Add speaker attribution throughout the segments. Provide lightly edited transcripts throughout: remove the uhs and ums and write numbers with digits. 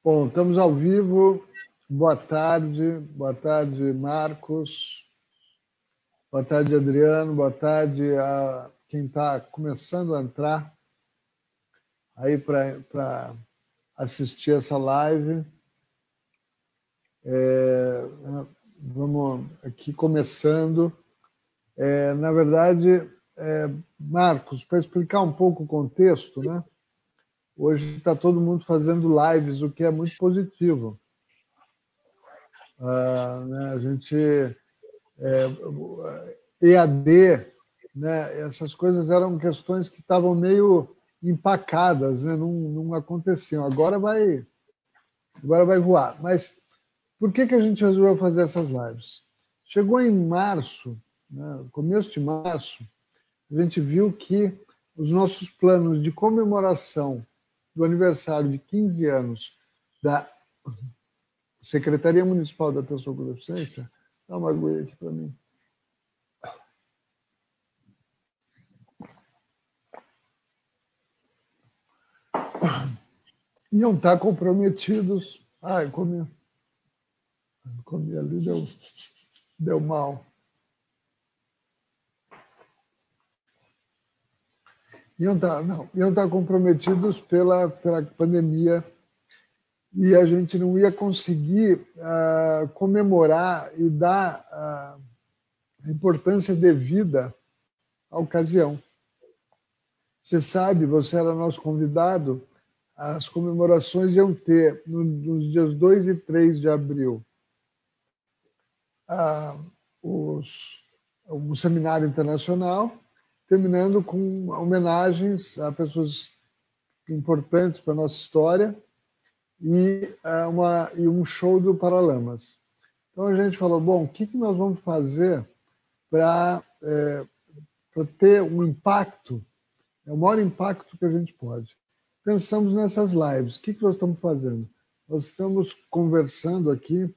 Speaker 1: Bom, estamos ao vivo. Boa tarde, Marcos. Boa tarde, Adriano. Boa tarde a quem está começando a entrar aí para assistir essa live. Vamos aqui começando. Na verdade, Marcos, para explicar um pouco o contexto, né? Hoje está todo mundo fazendo lives, o que é muito positivo. Né, a gente EAD, né, essas coisas eram questões que estavam meio empacadas, né, não aconteciam. Agora vai voar. Mas por que a gente resolveu fazer essas lives? Chegou em março, né, começo de março, a gente viu que os nossos planos de comemoração do aniversário de 15 anos da Secretaria Municipal da Pessoa com Deficiência, dá uma agulha aqui para mim. Iam estar comprometidos. Ai, comi ali, deu mal. Iam estar comprometidos pela pandemia e a gente não ia conseguir comemorar e dar a importância devida à ocasião. Você sabe, você era nosso convidado, as comemorações iam ter, nos dias 2 e 3 de abril, um seminário internacional, terminando com homenagens a pessoas importantes para a nossa história e um show do Paralamas. Então a gente falou, bom, o que nós vamos fazer para ter um impacto, o maior impacto que a gente pode. Pensamos nessas lives. O que nós estamos fazendo? Nós estamos conversando aqui,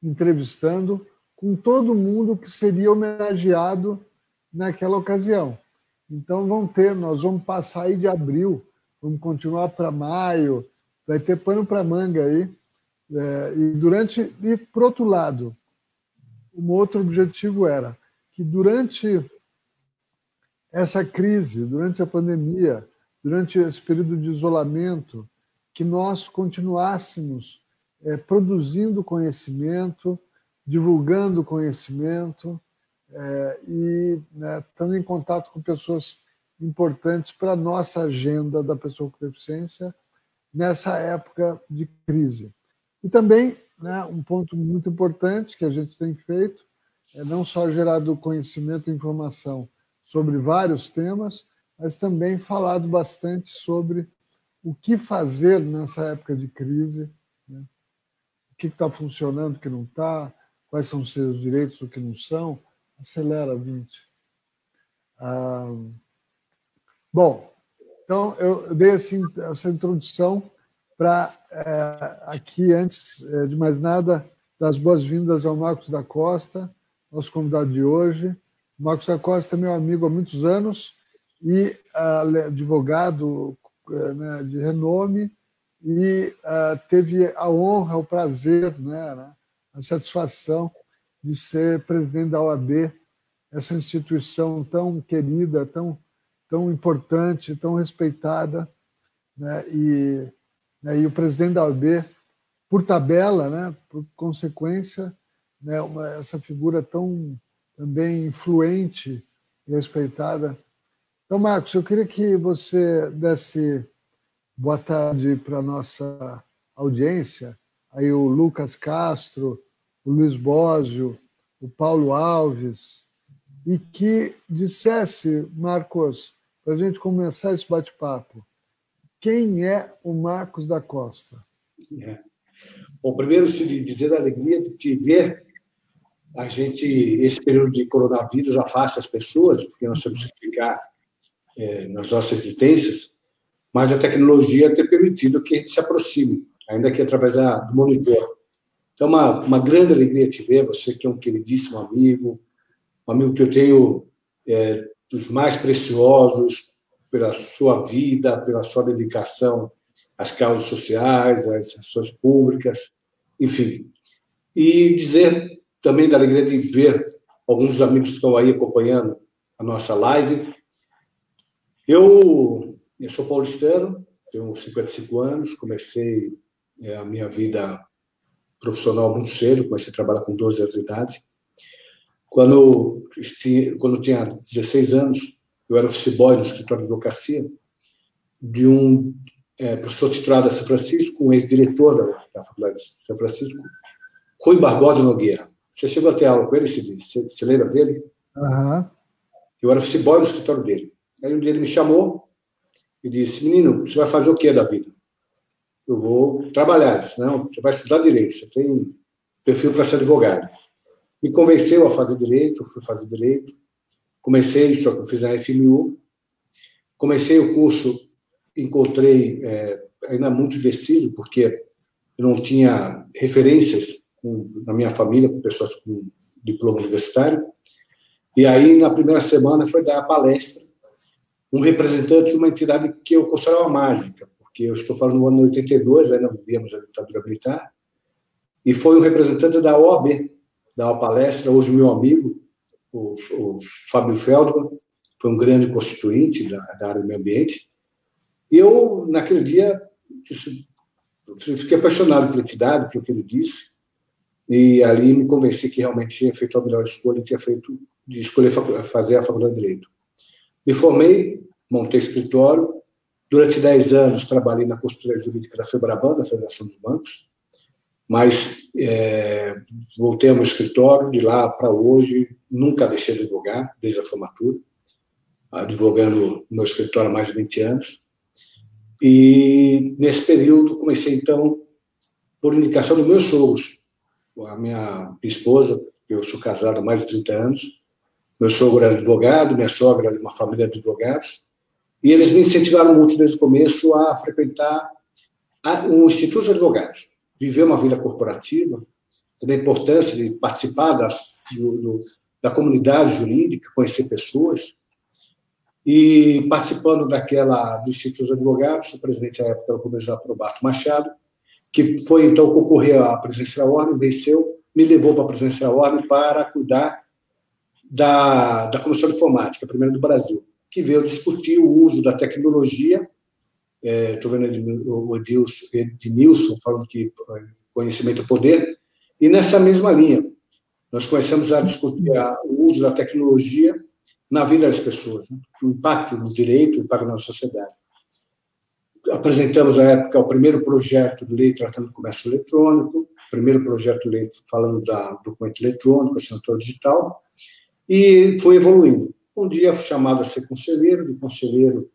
Speaker 1: entrevistando com todo mundo que seria homenageado naquela ocasião. Então nós vamos passar aí de abril, vamos continuar para maio, vai ter pano para manga aí. E por outro lado, um outro objetivo era que durante essa crise, durante a pandemia, durante esse período de isolamento, que nós continuássemos produzindo conhecimento, divulgando conhecimento e estando em contato com pessoas importantes para a nossa agenda da pessoa com deficiência nessa época de crise. E também, um ponto muito importante que a gente tem feito é não só gerado conhecimento e informação sobre vários temas, mas também falado bastante sobre o que fazer nessa época de crise, né? O que está funcionando, o que não está, quais são os seus direitos, o que não são. Acelera, 20. Bom, então eu dei essa introdução para, aqui, antes de mais nada, dar as boas-vindas ao Marcos da Costa, nosso convidado de hoje. O Marcos da Costa é meu amigo há muitos anos e advogado de renome e teve a honra, o prazer, a satisfação de ser presidente da OAB, essa instituição tão querida, tão importante, tão respeitada, e o presidente da OAB, por tabela, por consequência, essa figura tão também influente e respeitada. Então, Marcos, eu queria que você desse boa tarde para a nossa audiência, aí o Lucas Castro, o Luiz Bósio, o Paulo Alves, e que dissesse, Marcos, para a gente começar esse bate-papo, quem é o Marcos da Costa?
Speaker 2: Bom, primeiro, dizer a alegria de te ver. Esse período de coronavírus afasta as pessoas, porque nós temos que ficar nas nossas existências, mas a tecnologia tem permitido que a gente se aproxime, ainda que através do monitor. Então, uma grande alegria te ver, você que é um queridíssimo amigo, um amigo que eu tenho dos mais preciosos, pela sua vida, pela sua dedicação as causas sociais, as ações públicas, enfim. E dizer também da alegria de ver alguns dos amigos que estão aí acompanhando a nossa live. Eu sou paulistano, tenho 55 anos, comecei a minha vida profissional muito cedo, comecei a trabalhar com 12 anos de idade. Quando eu tinha 16 anos, eu era office boy no escritório de advocacia de um professor titular da São Francisco, um ex-diretor da Faculdade de São Francisco, Rui Barbosa Nogueira. Você chegou a ter aula com ele, você lembra dele?
Speaker 1: Uhum.
Speaker 2: Eu era office boy no escritório dele. Aí um dia ele me chamou e disse: menino, você vai fazer o que da vida? Eu vou trabalhar. Eu disse: não, você vai estudar direito, você tem perfil para ser advogado. Me convenceu a fazer direito, eu fui fazer direito. Comecei, só que eu fiz na FMU. Comecei o curso, encontrei ainda muito indeciso, porque eu não tinha referências na minha família com pessoas com diploma universitário. E aí, na primeira semana, foi dar a palestra um representante de uma entidade que eu considerava mágica, porque eu estou falando no ano 82, ainda vivíamos a ditadura militar, e foi um representante da OAB, dar uma palestra, hoje meu amigo, o Fábio Feldman, foi um grande constituinte da área do meio ambiente, e eu, naquele dia, fiquei apaixonado pela entidade, pelo que ele disse, e ali me convenci que realmente tinha feito a melhor escolha, tinha feito de escolher fazer a Faculdade de Direito. Me formei, montei escritório, durante 10 anos trabalhei na consultoria jurídica da FEBRABAN, da Federação dos Bancos, mas voltei ao meu escritório, de lá para hoje, nunca deixei de advogar, desde a formatura, advogando no meu escritório há mais de 20 anos. E, nesse período, comecei, então, por indicação dos meus sogros, a minha esposa, eu sou casado há mais de 30 anos, meu sogro era advogado, minha sogra era de uma família de advogados, e eles me incentivaram muito desde o começo a frequentar um Instituto de Advogados, viver uma vida corporativa, da importância de participar da comunidade jurídica, conhecer pessoas, e participando do Instituto de Advogados, o presidente à época era o Rubens Aprobato Machado, que foi então concorrer à presidência da Ordem, venceu, me levou para a presidência da Ordem para cuidar da Comissão de Informática, a primeira do Brasil, que veio discutir o uso da tecnologia. Estou vendo o Ednilson falando que conhecimento é poder, e nessa mesma linha, nós começamos a discutir o uso da tecnologia na vida das pessoas, né? O impacto no direito, o impacto na sociedade. Apresentamos, à época, o primeiro projeto de lei tratando do comércio eletrônico, o primeiro projeto de lei falando da documento eletrônico, assinatura digital, e foi evoluindo. Um dia fui chamado a ser conselheiro, de conselheiro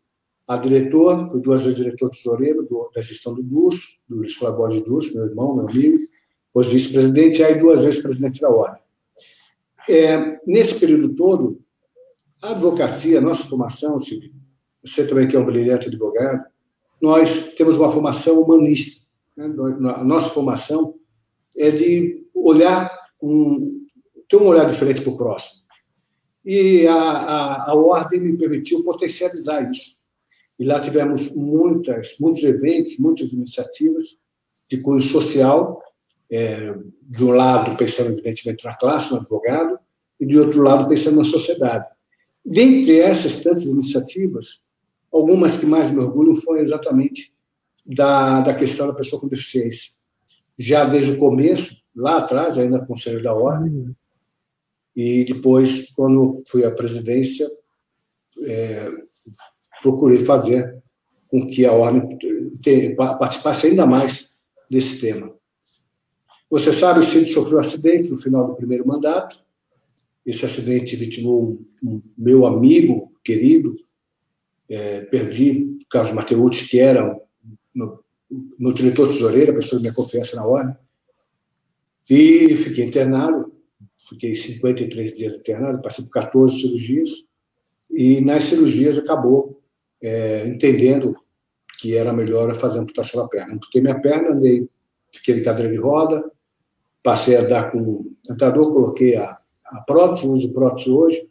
Speaker 2: a diretor, fui 2 vezes diretor-tesoureiro da gestão do DUS, do Luiz Flávio Borges DUS, meu irmão, meu amigo, depois vice-presidente, e aí 2 vezes presidente da Ordem. Nesse período todo, a advocacia, a nossa formação, Silvio, você também que é um brilhante advogado, nós temos uma formação humanista, né? A nossa formação é de olhar, ter um olhar diferente para o próximo. E a Ordem me permitiu potencializar isso. E lá tivemos muitos eventos, muitas iniciativas de cunho social, de um lado pensando evidentemente na classe, no advogado, e de outro lado pensando na sociedade. Dentre essas tantas iniciativas, algumas que mais me orgulham foram exatamente da questão da pessoa com deficiência. Já desde o começo, lá atrás, ainda no Conselho da Ordem, e depois, quando fui à presidência, procurei fazer com que a Ordem participasse ainda mais desse tema. Você sabe, o Cid sofreu um acidente no final do primeiro mandato. Esse acidente vitimou um meu amigo querido, perdi o Carlos Mateucci, que era meu diretor-tesoureiro, a pessoa de minha confiança na Ordem, e fiquei internado, fiquei 53 dias internado, passei por 14 cirurgias, e nas cirurgias acabou entendendo que era melhor fazer amputação da perna. Amputei minha perna, fiquei de cadeira de roda, passei a dar com o tentador, coloquei a prótese, uso prótese hoje,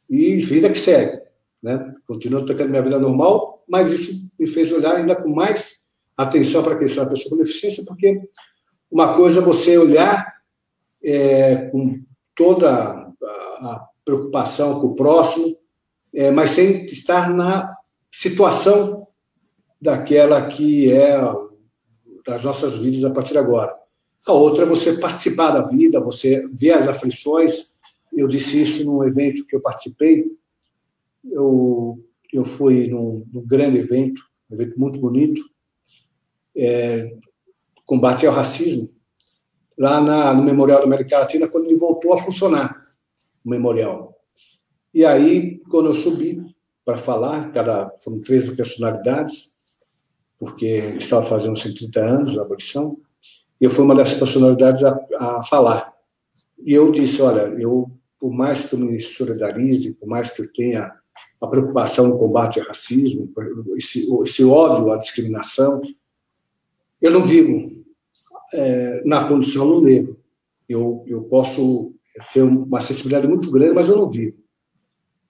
Speaker 2: e vida que segue, né? Continuo tocando minha vida normal, mas isso me fez olhar ainda com mais atenção para a questão da pessoa com deficiência, porque uma coisa é você olhar com toda a preocupação com o próximo, mas sem estar na situação daquela que é das nossas vidas a partir de agora. A outra é você participar da vida, você ver as aflições. Eu disse isso num evento que eu participei. Eu fui num grande evento, um evento muito bonito, combate ao racismo, lá no Memorial da América Latina, quando ele voltou a funcionar, o memorial. E aí, quando eu subi para falar, foram 13 personalidades, porque estava fazendo 130 anos da abolição, e eu fui uma dessas personalidades a falar. E eu disse, olha, por mais que eu me solidarize, por mais que eu tenha a preocupação no combate ao racismo, esse ódio à discriminação, eu não vivo na condição do negro. Eu posso ter uma sensibilidade muito grande, mas eu não vivo.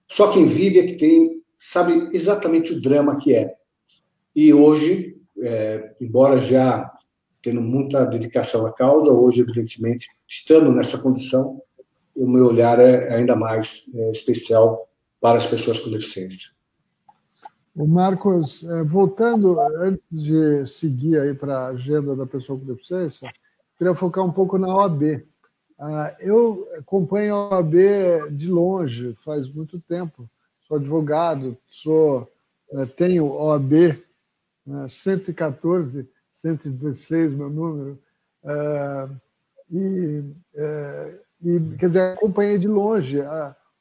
Speaker 2: Só quem vive é que sabe exatamente o drama que é. E hoje, embora já tendo muita dedicação à causa, hoje, evidentemente, estando nessa condição, o meu olhar é ainda mais especial para as pessoas com deficiência.
Speaker 1: O Marcos, voltando, antes de seguir aí para a agenda da pessoa com deficiência, queria focar um pouco na OAB. Eu acompanho a OAB de longe, faz muito tempo. Sou advogado, tenho OAB 114, 116, meu número, quer dizer, acompanhei de longe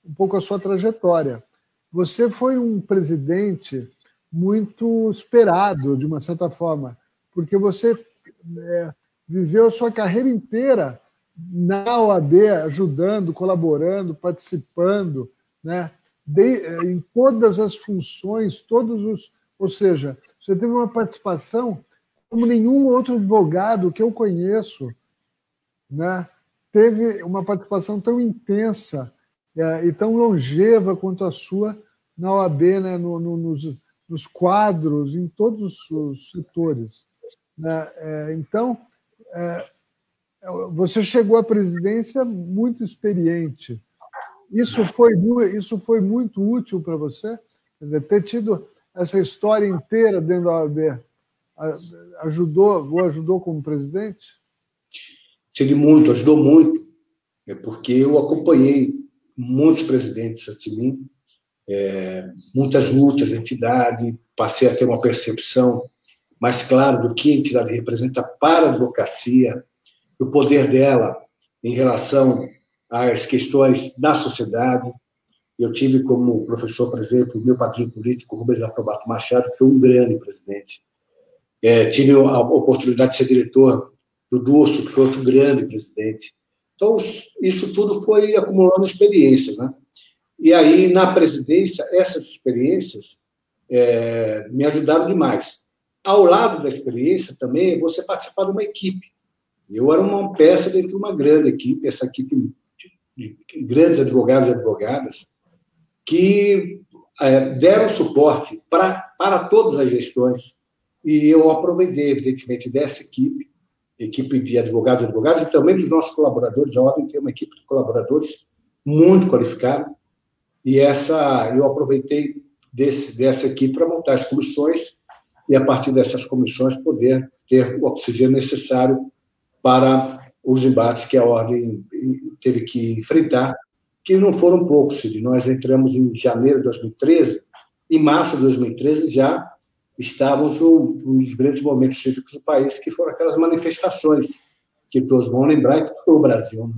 Speaker 1: um pouco a sua trajetória. Você foi um presidente muito esperado, de uma certa forma, porque você viveu a sua carreira inteira na OAB, ajudando, colaborando, participando, né? Em todas as funções, ou seja, você teve uma participação como nenhum outro advogado que eu conheço, né? Teve uma participação tão intensa e tão longeva quanto a sua na OAB, né? nos quadros, em todos os setores, né? Então, você chegou à presidência muito experiente. Isso foi muito útil para você? Quer dizer, ter tido essa história inteira dentro da OAB ajudou como presidente?
Speaker 2: Ajudou muito, porque eu acompanhei muitos presidentes antes de mim, muitas lutas da entidade, passei a ter uma percepção mais clara do que a entidade representa para a advocacia, do poder dela em relação às questões da sociedade. Eu tive como professor, por exemplo, o meu padrinho político, Rubens Aprobato Machado, que foi um grande presidente. Tive a oportunidade de ser diretor do Durso, que foi outro grande presidente. Então, isso tudo foi acumulando experiências, né? E aí, na presidência, essas experiências me ajudaram demais. Ao lado da experiência, também, você participar de uma equipe. Eu era uma peça dentro de uma grande equipe, essa equipe de grandes advogados e advogadas, que deram suporte para todas as gestões. E eu aproveitei, evidentemente, dessa equipe de advogados e advogadas, e também dos nossos colaboradores. A ordem tem uma equipe de colaboradores muito qualificada, e eu aproveitei dessa equipe para montar as comissões, e, a partir dessas comissões, poder ter o oxigênio necessário para os embates que a ordem teve que enfrentar, que não foram poucos, Cid. Nós entramos em janeiro de 2013, em março de 2013 já estávamos nos grandes momentos cívicos do país, que foram aquelas manifestações que todos vão lembrar, que foi o Brasil, né?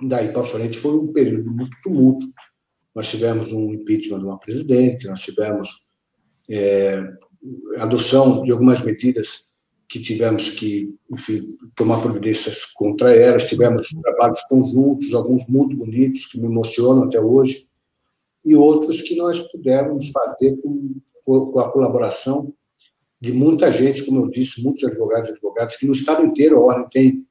Speaker 2: Daí para frente foi um período muito tumulto. Nós tivemos um impeachment de uma presidente, nós tivemos adoção de algumas medidas que tivemos que, enfim, tomar providências contra elas, tivemos trabalhos conjuntos, alguns muito bonitos, que me emocionam até hoje, e outros que nós pudemos fazer com a colaboração de muita gente, como eu disse, muitos advogados e advogadas, que no estado inteiro a ordem tem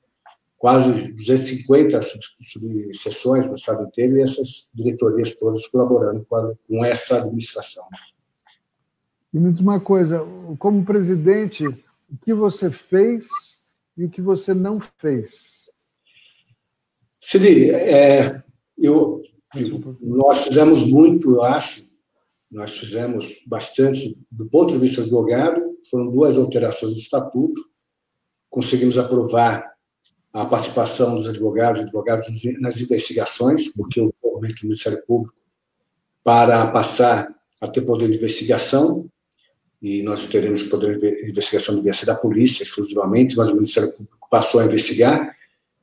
Speaker 2: quase 250 subseções no estado inteiro, e essas diretorias todas colaborando com essa administração.
Speaker 1: E me diz uma coisa, como presidente, o que você fez e o que você não fez?
Speaker 2: Cid, nós fizemos muito, eu acho. Nós fizemos bastante, do ponto de vista do advogado, foram 2 alterações do estatuto, conseguimos aprovar a participação dos advogados e advogados nas investigações, porque o movimento do Ministério Público para passar a ter poder de investigação, e nós teremos poder de investigação da polícia exclusivamente, mas o Ministério Público passou a investigar,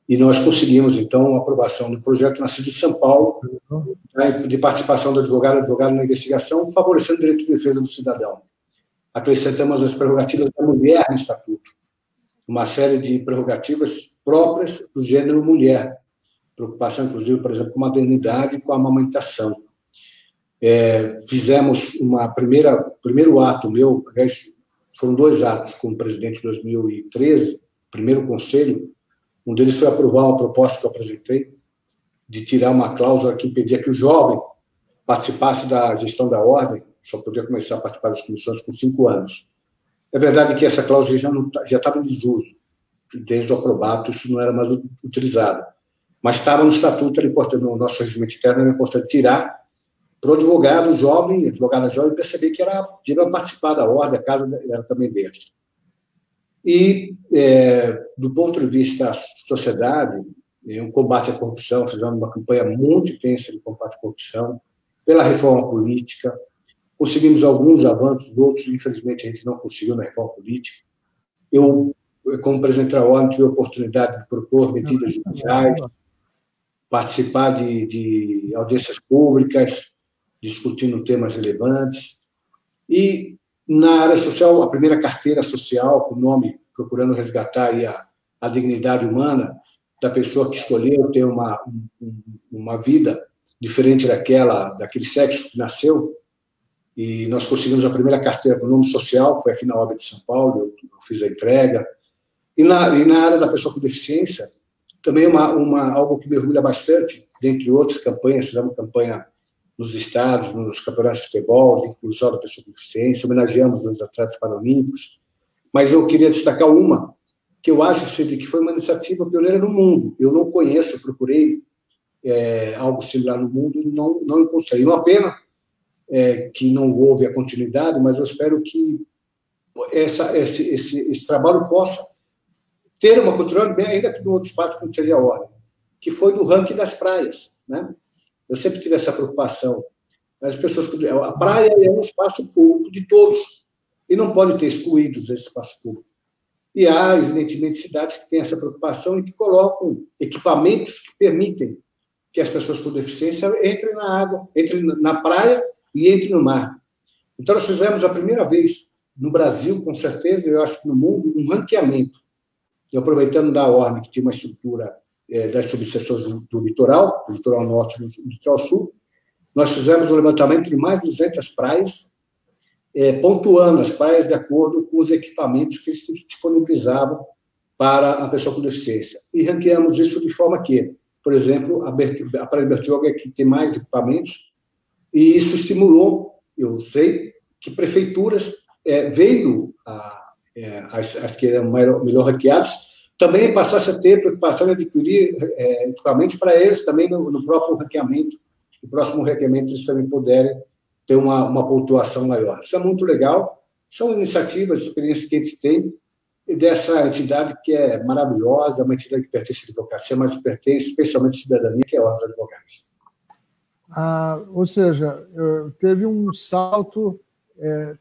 Speaker 2: e nós conseguimos, então, a aprovação do projeto nascido em São Paulo, de participação do advogado na investigação, favorecendo o direito de defesa do cidadão. Acrescentamos as prerrogativas da mulher no Estatuto, uma série de prerrogativas próprias do gênero mulher, preocupação, inclusive, por exemplo, com a maternidade e com a amamentação. Fizemos primeiro ato meu, foram 2 atos como presidente em 2013, primeiro conselho, um deles foi aprovar uma proposta que eu apresentei, de tirar uma cláusula que impedia que o jovem participasse da gestão da ordem, só podia começar a participar das comissões com 5 anos. É verdade que essa cláusula já estava em desuso, desde o aprobato isso não era mais utilizado, mas estava no estatuto, era importante, no nosso regimento interno, era importante tirar para o advogado jovem, advogada jovem, perceber que devia participar da ordem, a casa era também deles. E, do ponto de vista da sociedade, um combate à corrupção, fizemos uma campanha muito intensa de combate à corrupção, pela reforma política, conseguimos alguns avanços, outros, infelizmente, a gente não conseguiu na reforma política. Eu, como presidente da ordem, tive a oportunidade de propor medidas judiciais, participar de audiências públicas, discutindo temas relevantes. E, na área social, a primeira carteira social, com o nome, procurando resgatar aí a dignidade humana da pessoa que escolheu ter uma vida diferente daquele sexo que nasceu. E nós conseguimos a primeira carteira com o nome social, foi aqui na OAB de São Paulo, eu fiz a entrega. E na área da pessoa com deficiência, também algo que me orgulha bastante, dentre outras campanhas, fizemos campanha nos estados, nos campeonatos de futebol, de inclusão da pessoa com deficiência, homenageamos os atletas paralímpicos, mas eu queria destacar uma, que eu acho que foi uma iniciativa pioneira no mundo. Eu não conheço, eu procurei algo similar no mundo e não encontrei. Uma pena que não houve a continuidade, mas eu espero que esse trabalho possa ter uma continuidade, ainda que no outro espaço, como seja a ordem, que foi do ranking das praias, né? Eu sempre tive essa preocupação. A praia é um espaço público de todos e não pode ter excluídos desse espaço público. E há, evidentemente, cidades que têm essa preocupação e que colocam equipamentos que permitem que as pessoas com deficiência entrem na água, entrem na praia e entrem no mar. Então, nós fizemos a primeira vez no Brasil, com certeza, eu acho que no mundo, um ranqueamento. E aproveitando da ordem, que tinha uma estrutura das subseções do litoral norte e do litoral sul, nós fizemos um levantamento de mais de 200 praias, pontuando as praias de acordo com os equipamentos que se disponibilizavam para a pessoa com deficiência. E ranqueamos isso de forma que, por exemplo, a Praia de Bertioga é que tem mais equipamentos, e isso estimulou, eu sei, que prefeituras, vendo as que eram melhor ranqueadas, também passassem a ter preocupação em adquirir equipamentos para eles também no próprio ranqueamento, no próximo ranqueamento eles também puderem ter uma pontuação maior. Isso é muito legal, são iniciativas, experiências que a gente tem dessa entidade que é maravilhosa, uma entidade que pertence à advocacia, mas pertence especialmente à cidadania, que é a Ordem dos Advogados.
Speaker 1: Ou seja, teve um salto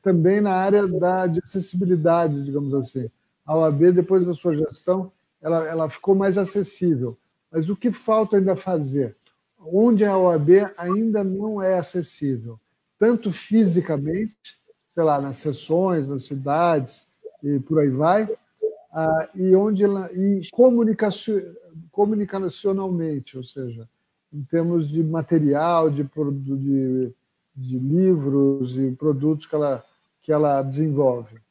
Speaker 1: também na área de acessibilidade, digamos assim. A OAB, depois da sua gestão, ela ficou mais acessível. Mas o que falta ainda fazer? Onde a OAB ainda não é acessível, tanto fisicamente, sei lá, nas sessões, nas cidades e por aí vai, e comunicacionalmente, ou seja, em termos de material, de livros e produtos que ela desenvolve.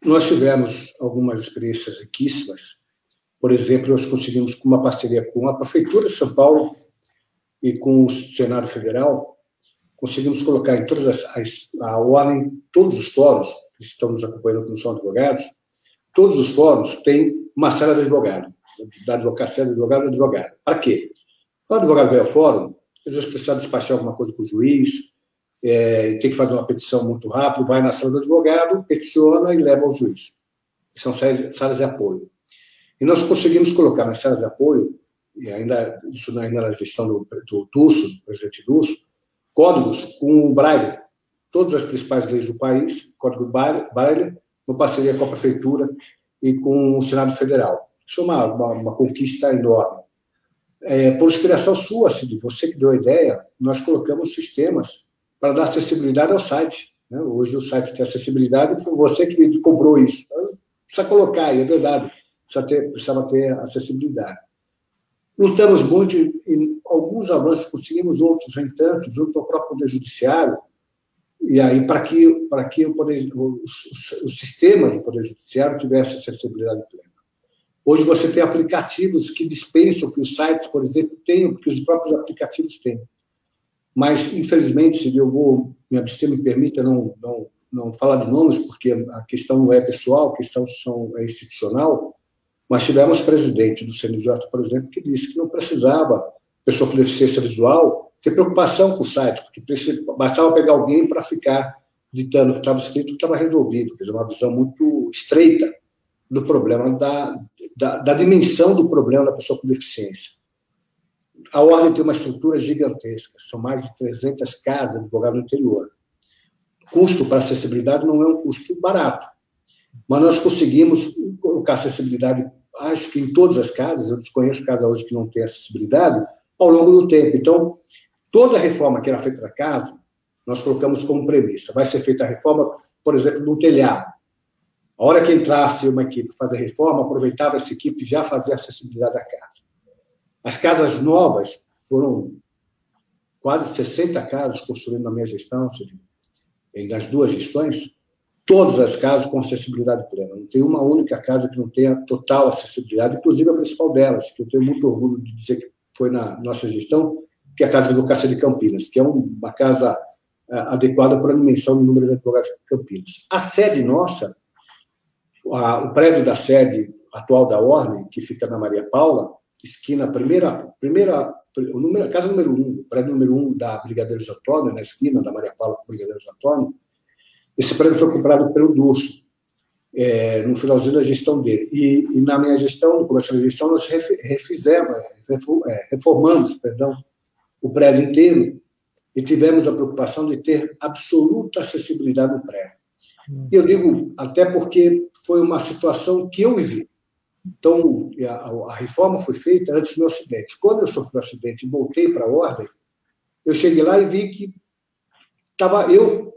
Speaker 2: Nós tivemos algumas experiências riquíssimas. Por exemplo, nós conseguimos, com uma parceria com a Prefeitura de São Paulo e com o Senado Federal, conseguimos colocar em todas a ordem, todos os fóruns que estão nos acompanhando, que não são advogados, todos os fóruns têm uma sala de advogado, da advocacia do advogado. Para quê? O advogado vai ao fórum, às vezes precisa despachar alguma coisa com o juiz, tem que fazer uma petição muito rápido, vai na sala do advogado, peticiona e leva ao juiz. São salas de apoio. E nós conseguimos colocar nas salas de apoio, e isso ainda na gestão do Dulso, do presidente Dulso, códigos com o Braille, todas as principais leis do país, código Braille, em parceria com a Prefeitura e com o Senado Federal. Isso é uma conquista enorme. Por inspiração sua, Cid, você que deu a ideia, nós colocamos sistemas para dar acessibilidade ao site. Né? Hoje o site tem acessibilidade, foi você que me cobrou isso. Precisa colocar, é verdade, precisava ter acessibilidade. Lutamos muito em alguns avanços, conseguimos outros, no entanto, junto ao próprio Poder Judiciário, e aí para que os sistemas do Poder Judiciário tivessem acessibilidade plena. Hoje você tem aplicativos que dispensam que os sites, por exemplo, tenham, porque os próprios aplicativos têm. Mas, infelizmente, se eu vou me abster, me permita não falar de nomes, porque a questão não é pessoal, a questão é institucional, mas tivemos presidente do CNJ, por exemplo, que disse que não precisava, pessoa com deficiência visual, ter preocupação com o site, porque bastava pegar alguém para ficar ditando o que estava escrito, que estava resolvido. Quer dizer, uma visão muito estreita do problema, da dimensão do problema da pessoa com deficiência. A Ordem tem uma estrutura gigantesca, são mais de 300 casas de advogado no interior. O custo para acessibilidade não é um custo barato, mas nós conseguimos colocar acessibilidade, acho que em todas as casas, eu desconheço casa hoje que não tem acessibilidade, ao longo do tempo. Então, toda a reforma que era feita na casa, nós colocamos como premissa. Vai ser feita a reforma, por exemplo, no telhado. A hora que entrasse uma equipe fazer a reforma, aproveitava essa equipe e já fazia acessibilidade da casa. As casas novas, foram quase 60 casas construídas na minha gestão, das duas gestões, todas as casas com acessibilidade plena. Não tem uma única casa que não tenha total acessibilidade, inclusive a principal delas, que eu tenho muito orgulho de dizer que foi na nossa gestão, que é a Casa de Advocacia de Campinas, que é uma casa adequada para a dimensão do número de advogados de Campinas. A sede nossa, o prédio da sede atual da Ordem, que fica na Maria Paula, esquina, casa número 1, prédio número 1 da Brigadeiros Antônio, na esquina da Maria Paula com Brigadeiros Antônio, esse prédio foi comprado pelo Dulso, no finalzinho da gestão dele. E na minha gestão, no começo da gestão, nós reformamos o prédio inteiro e tivemos a preocupação de ter absoluta acessibilidade no prédio. E eu digo até porque foi uma situação que eu vivi. Então, a reforma foi feita antes do meu acidente. Quando eu sofri o acidente e voltei para a Ordem, eu cheguei lá e vi que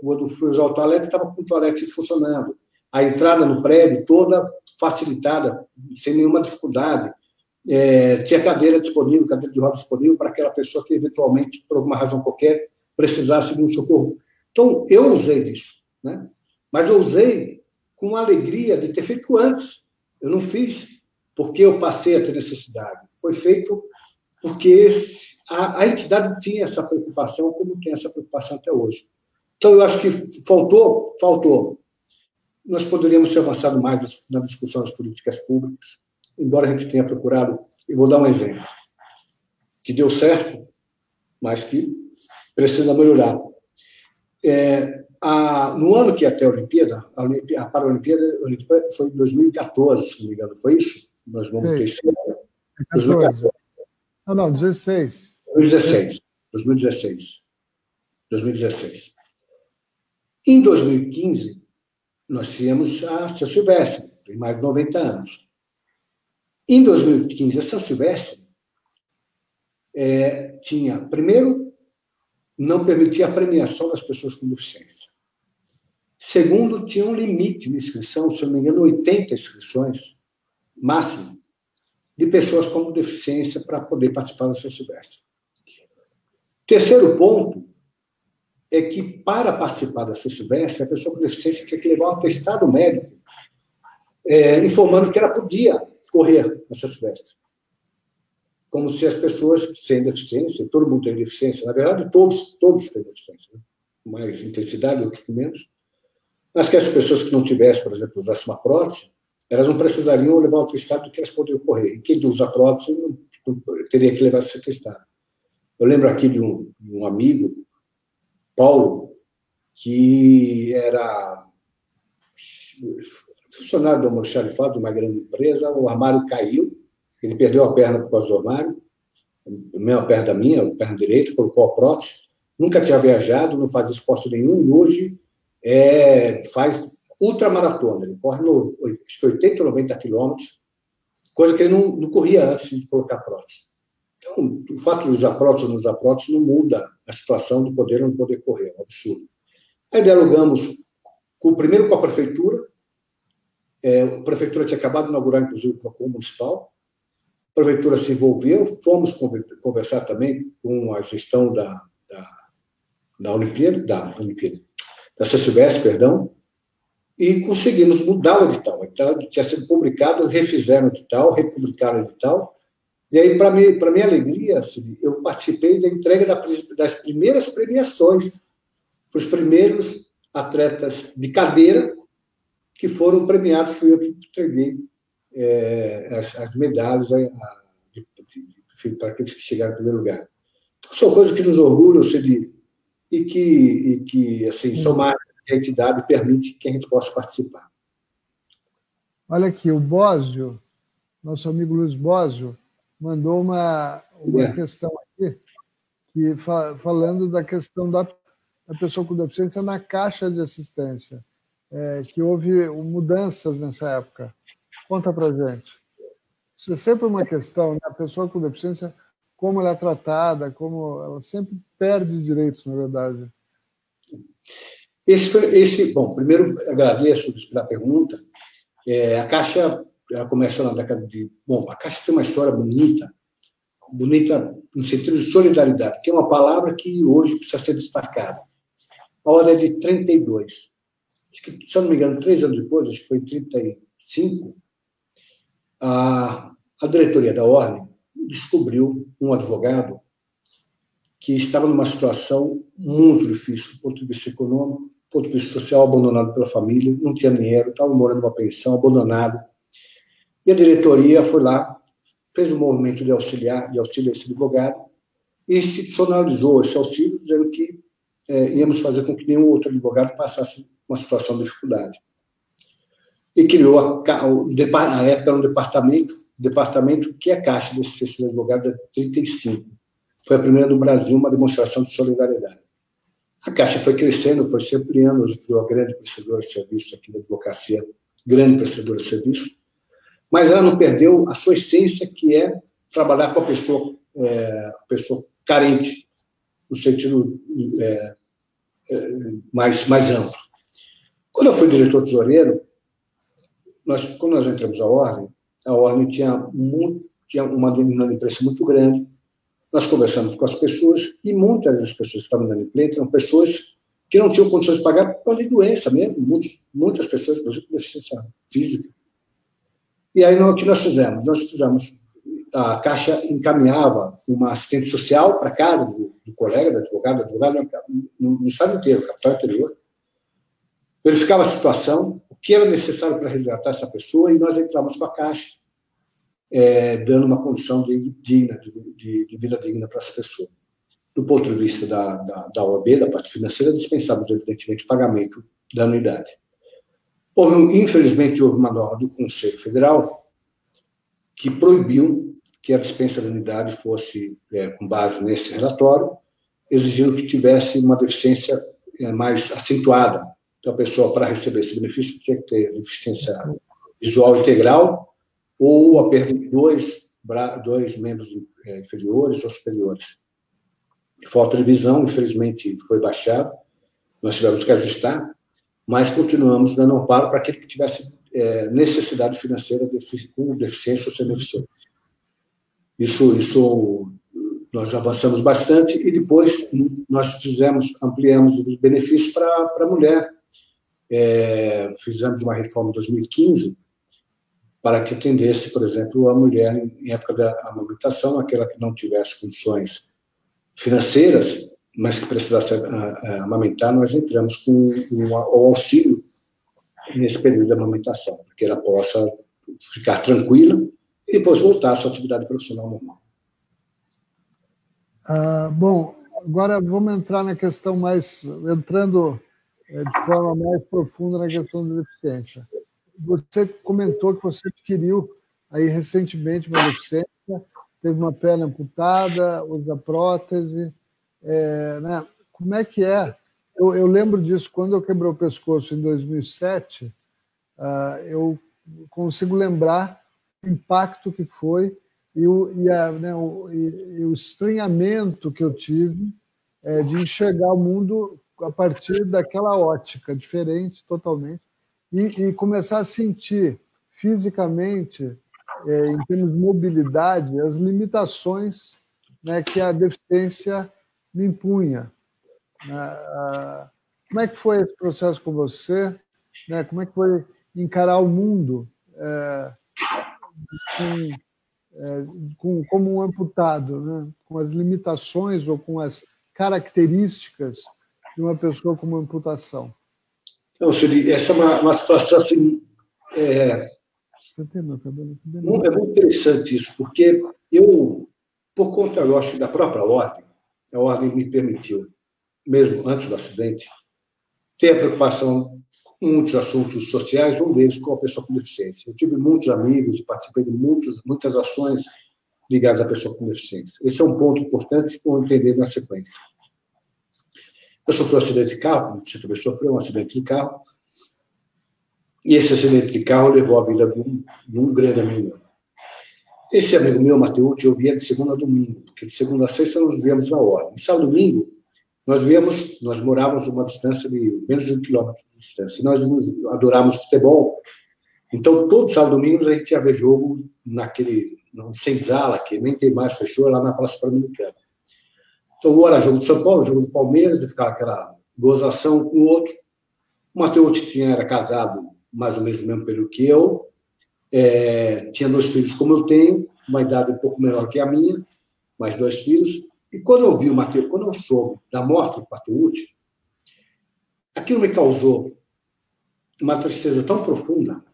Speaker 2: quando fui usar o toalete, estava com o toalete funcionando. A entrada no prédio toda facilitada, sem nenhuma dificuldade. Tinha cadeira disponível, cadeira de roda disponível para aquela pessoa que, eventualmente, por alguma razão qualquer, precisasse de um socorro. Então, eu usei disso, né? Mas eu usei com a alegria de ter feito antes. Eu não fiz porque eu passei a ter necessidade. Foi feito porque a entidade tinha essa preocupação, como tem essa preocupação até hoje. Então, eu acho que faltou. Nós poderíamos ter avançado mais na discussão das políticas públicas, embora a gente tenha procurado, e vou dar um exemplo, que deu certo, mas que precisa melhorar. No ano que ia até a Olimpíada, a Paralimpíada foi em 2014, se não me engano, foi isso? Nós vamos ter
Speaker 1: 2014. Não, 16.
Speaker 2: 2016. Em 2015, nós tínhamos a São Silvestre, tem mais de 90 anos. Em 2015, a São Silvestre tinha, primeiro, não permitia a premiação das pessoas com deficiência. Segundo, tinha um limite de inscrição, se não me engano, 80 inscrições, máximo, de pessoas com deficiência para poder participar da São Silvestre. Terceiro ponto é que, para participar da São Silvestre, a pessoa com deficiência tinha que levar um atestado médico informando que ela podia correr na São Silvestre. como se as pessoas sem deficiência, todo mundo tem deficiência, na verdade, todos têm deficiência, né? Com mais intensidade, outros com menos, mas que as pessoas que não tivessem, por exemplo, usassem uma prótese, elas não precisariam levar ao atestado do que elas poderiam correr. E quem usa prótese não teria que levar esse atestado. Eu lembro aqui de um amigo, Paulo, que era funcionário do almoxarifado de uma grande empresa, o armário caiu, ele perdeu a perna por causa do armário, a mesma perna da minha, a perna direita, colocou a prótese, nunca tinha viajado, não fazia esporte nenhum, e hoje faz ultramaratona, ele corre acho que 80 ou 90 quilômetros, coisa que ele não corria antes de colocar prótese. Então, o fato de usar prótese ou não usar prótese não muda a situação do poder ou não poder correr, é um absurdo. Aí dialogamos primeiro com a prefeitura, a prefeitura tinha acabado de inaugurar, inclusive, o PROCON municipal, a prefeitura se envolveu, fomos conversar também com a gestão da Olimpíada, da Silvestre, perdão, e conseguimos mudar o edital. O edital tinha sido publicado, refizeram o edital, republicaram o edital, e aí, para minha alegria, eu participei da entrega das primeiras premiações para os primeiros atletas de cadeira que foram premiados, fui eu que entreguei as medalhas para aqueles que chegaram em primeiro lugar. Então, são coisas que nos orgulham, e que assim, são marcas que a entidade permite que a gente possa participar.
Speaker 1: Olha aqui, o Bósio, nosso amigo Luiz Bósio, mandou uma questão aqui, falando da questão da pessoa com deficiência na caixa de assistência, que houve mudanças nessa época. Conta para gente. Isso é sempre uma questão, né? A pessoa com deficiência, como ela é tratada, como ela sempre perde direitos, na verdade.
Speaker 2: Bom, primeiro agradeço pela pergunta. A Caixa começa na década de... Bom, a Caixa tem uma história bonita no sentido de solidariedade, que é uma palavra que hoje precisa ser destacada. A ordem é de 32. Acho que, se eu não me engano, 3 anos depois, acho que foi 35, a diretoria da ordem descobriu um advogado que estava numa situação muito difícil do ponto de vista econômico, do ponto de vista social, abandonado pela família, não tinha dinheiro, estava morando numa pensão, abandonado. E a diretoria foi lá, fez um movimento de auxílio a esse advogado e institucionalizou esse auxílio, dizendo que íamos fazer com que nenhum outro advogado passasse uma situação de dificuldade. E criou, na época, um departamento que é a Caixa de Assistência de Advogados, 35. Foi a primeira do Brasil, uma demonstração de solidariedade. A Caixa foi crescendo, foi se ampliando, hoje virou a grande prestadora de serviços aqui da advocacia, grande prestadora de serviços, mas ela não perdeu a sua essência, que é trabalhar com a pessoa carente, no sentido mais amplo. Quando eu fui diretor tesoureiro, quando nós entramos a ordem tinha uma inadimplência muito grande. Nós conversamos com as pessoas, e muitas das pessoas que estavam na inadimplência eram pessoas que não tinham condições de pagar por causa de doença mesmo, muitas pessoas, por exemplo, com deficiência física. E aí, o que nós fizemos? A Caixa encaminhava uma assistente social para casa do colega, do advogado no estado inteiro, capital interior, verificava a situação, o que era necessário para resgatar essa pessoa, e nós entramos com a Caixa, dando uma condição de vida digna para essa pessoa. Do ponto de vista da OAB, da parte financeira, dispensávamos, evidentemente, o pagamento da anuidade. Infelizmente, houve uma norma do Conselho Federal que proibiu que a dispensa da anuidade fosse, com base nesse relatório, exigindo que tivesse uma deficiência mais acentuada. Então, a pessoa, para receber esse benefício, tinha que ter deficiência visual integral ou a perda de dois membros inferiores ou superiores. Falta de visão, infelizmente, foi baixado, nós tivemos que ajustar, mas continuamos dando amparo para aquele que tivesse necessidade financeira com deficiência ou sem deficiência. Isso nós avançamos bastante, e depois nós ampliamos os benefícios para a mulher. Fizemos uma reforma em 2015, para que atendesse, por exemplo, a mulher em época da amamentação, aquela que não tivesse condições financeiras, mas que precisasse amamentar, nós entramos com o auxílio nesse período de amamentação, para que ela possa ficar tranquila e depois voltar à sua atividade profissional normal.
Speaker 1: Bom, agora vamos entrar na questão entrando de forma mais profunda na questão da deficiência. Você comentou que você adquiriu aí recentemente uma deficiência, teve uma perna amputada, usa prótese, né? Como é que é? Eu lembro disso, quando eu quebrei o pescoço em 2007, eu consigo lembrar o impacto que foi e o estranhamento que eu tive de enxergar o mundo a partir daquela ótica diferente totalmente e começar a sentir fisicamente, em termos de mobilidade, as limitações, né, que a deficiência me impunha. Como é que foi esse processo com você? Né? Como é que foi encarar o mundo como um amputado, né? Com as limitações ou com as características de uma pessoa com uma amputação?
Speaker 2: Então, essa é uma situação assim, muito interessante isso, porque eu, por conta, eu acho, da própria ordem, a ordem me permitiu, mesmo antes do acidente, ter a preocupação com muitos assuntos sociais, um deles com a pessoa com deficiência. Eu tive muitos amigos e participei de muitas ações ligadas à pessoa com deficiência. Esse é um ponto importante para entender na sequência. Eu sofri um acidente de carro, você também sofreu um acidente de carro, e esse acidente de carro levou a vida de um grande amigo meu. Esse amigo meu, Mateucci, eu via de segunda a domingo, porque de segunda a sexta nós viemos na ordem. E sábado e domingo, nós morávamos a uma distância de menos de 1 quilômetro de distância. E nós adorávamos futebol. Então, todo sábado e domingo a gente ia ver jogo no Senzala, que nem tem mais, fechou, lá na Praça Pan-Americana. Então, ou era jogo de São Paulo, jogo do Palmeiras, e ficava aquela gozação com o outro. O Mateucci era casado mais ou menos no mesmo período que eu, tinha 2 filhos como eu tenho, uma idade um pouco menor que a minha, mais 2 filhos. E quando eu vi o Mateucci, quando eu soube da morte do Mateucci, aquilo me causou uma tristeza tão profunda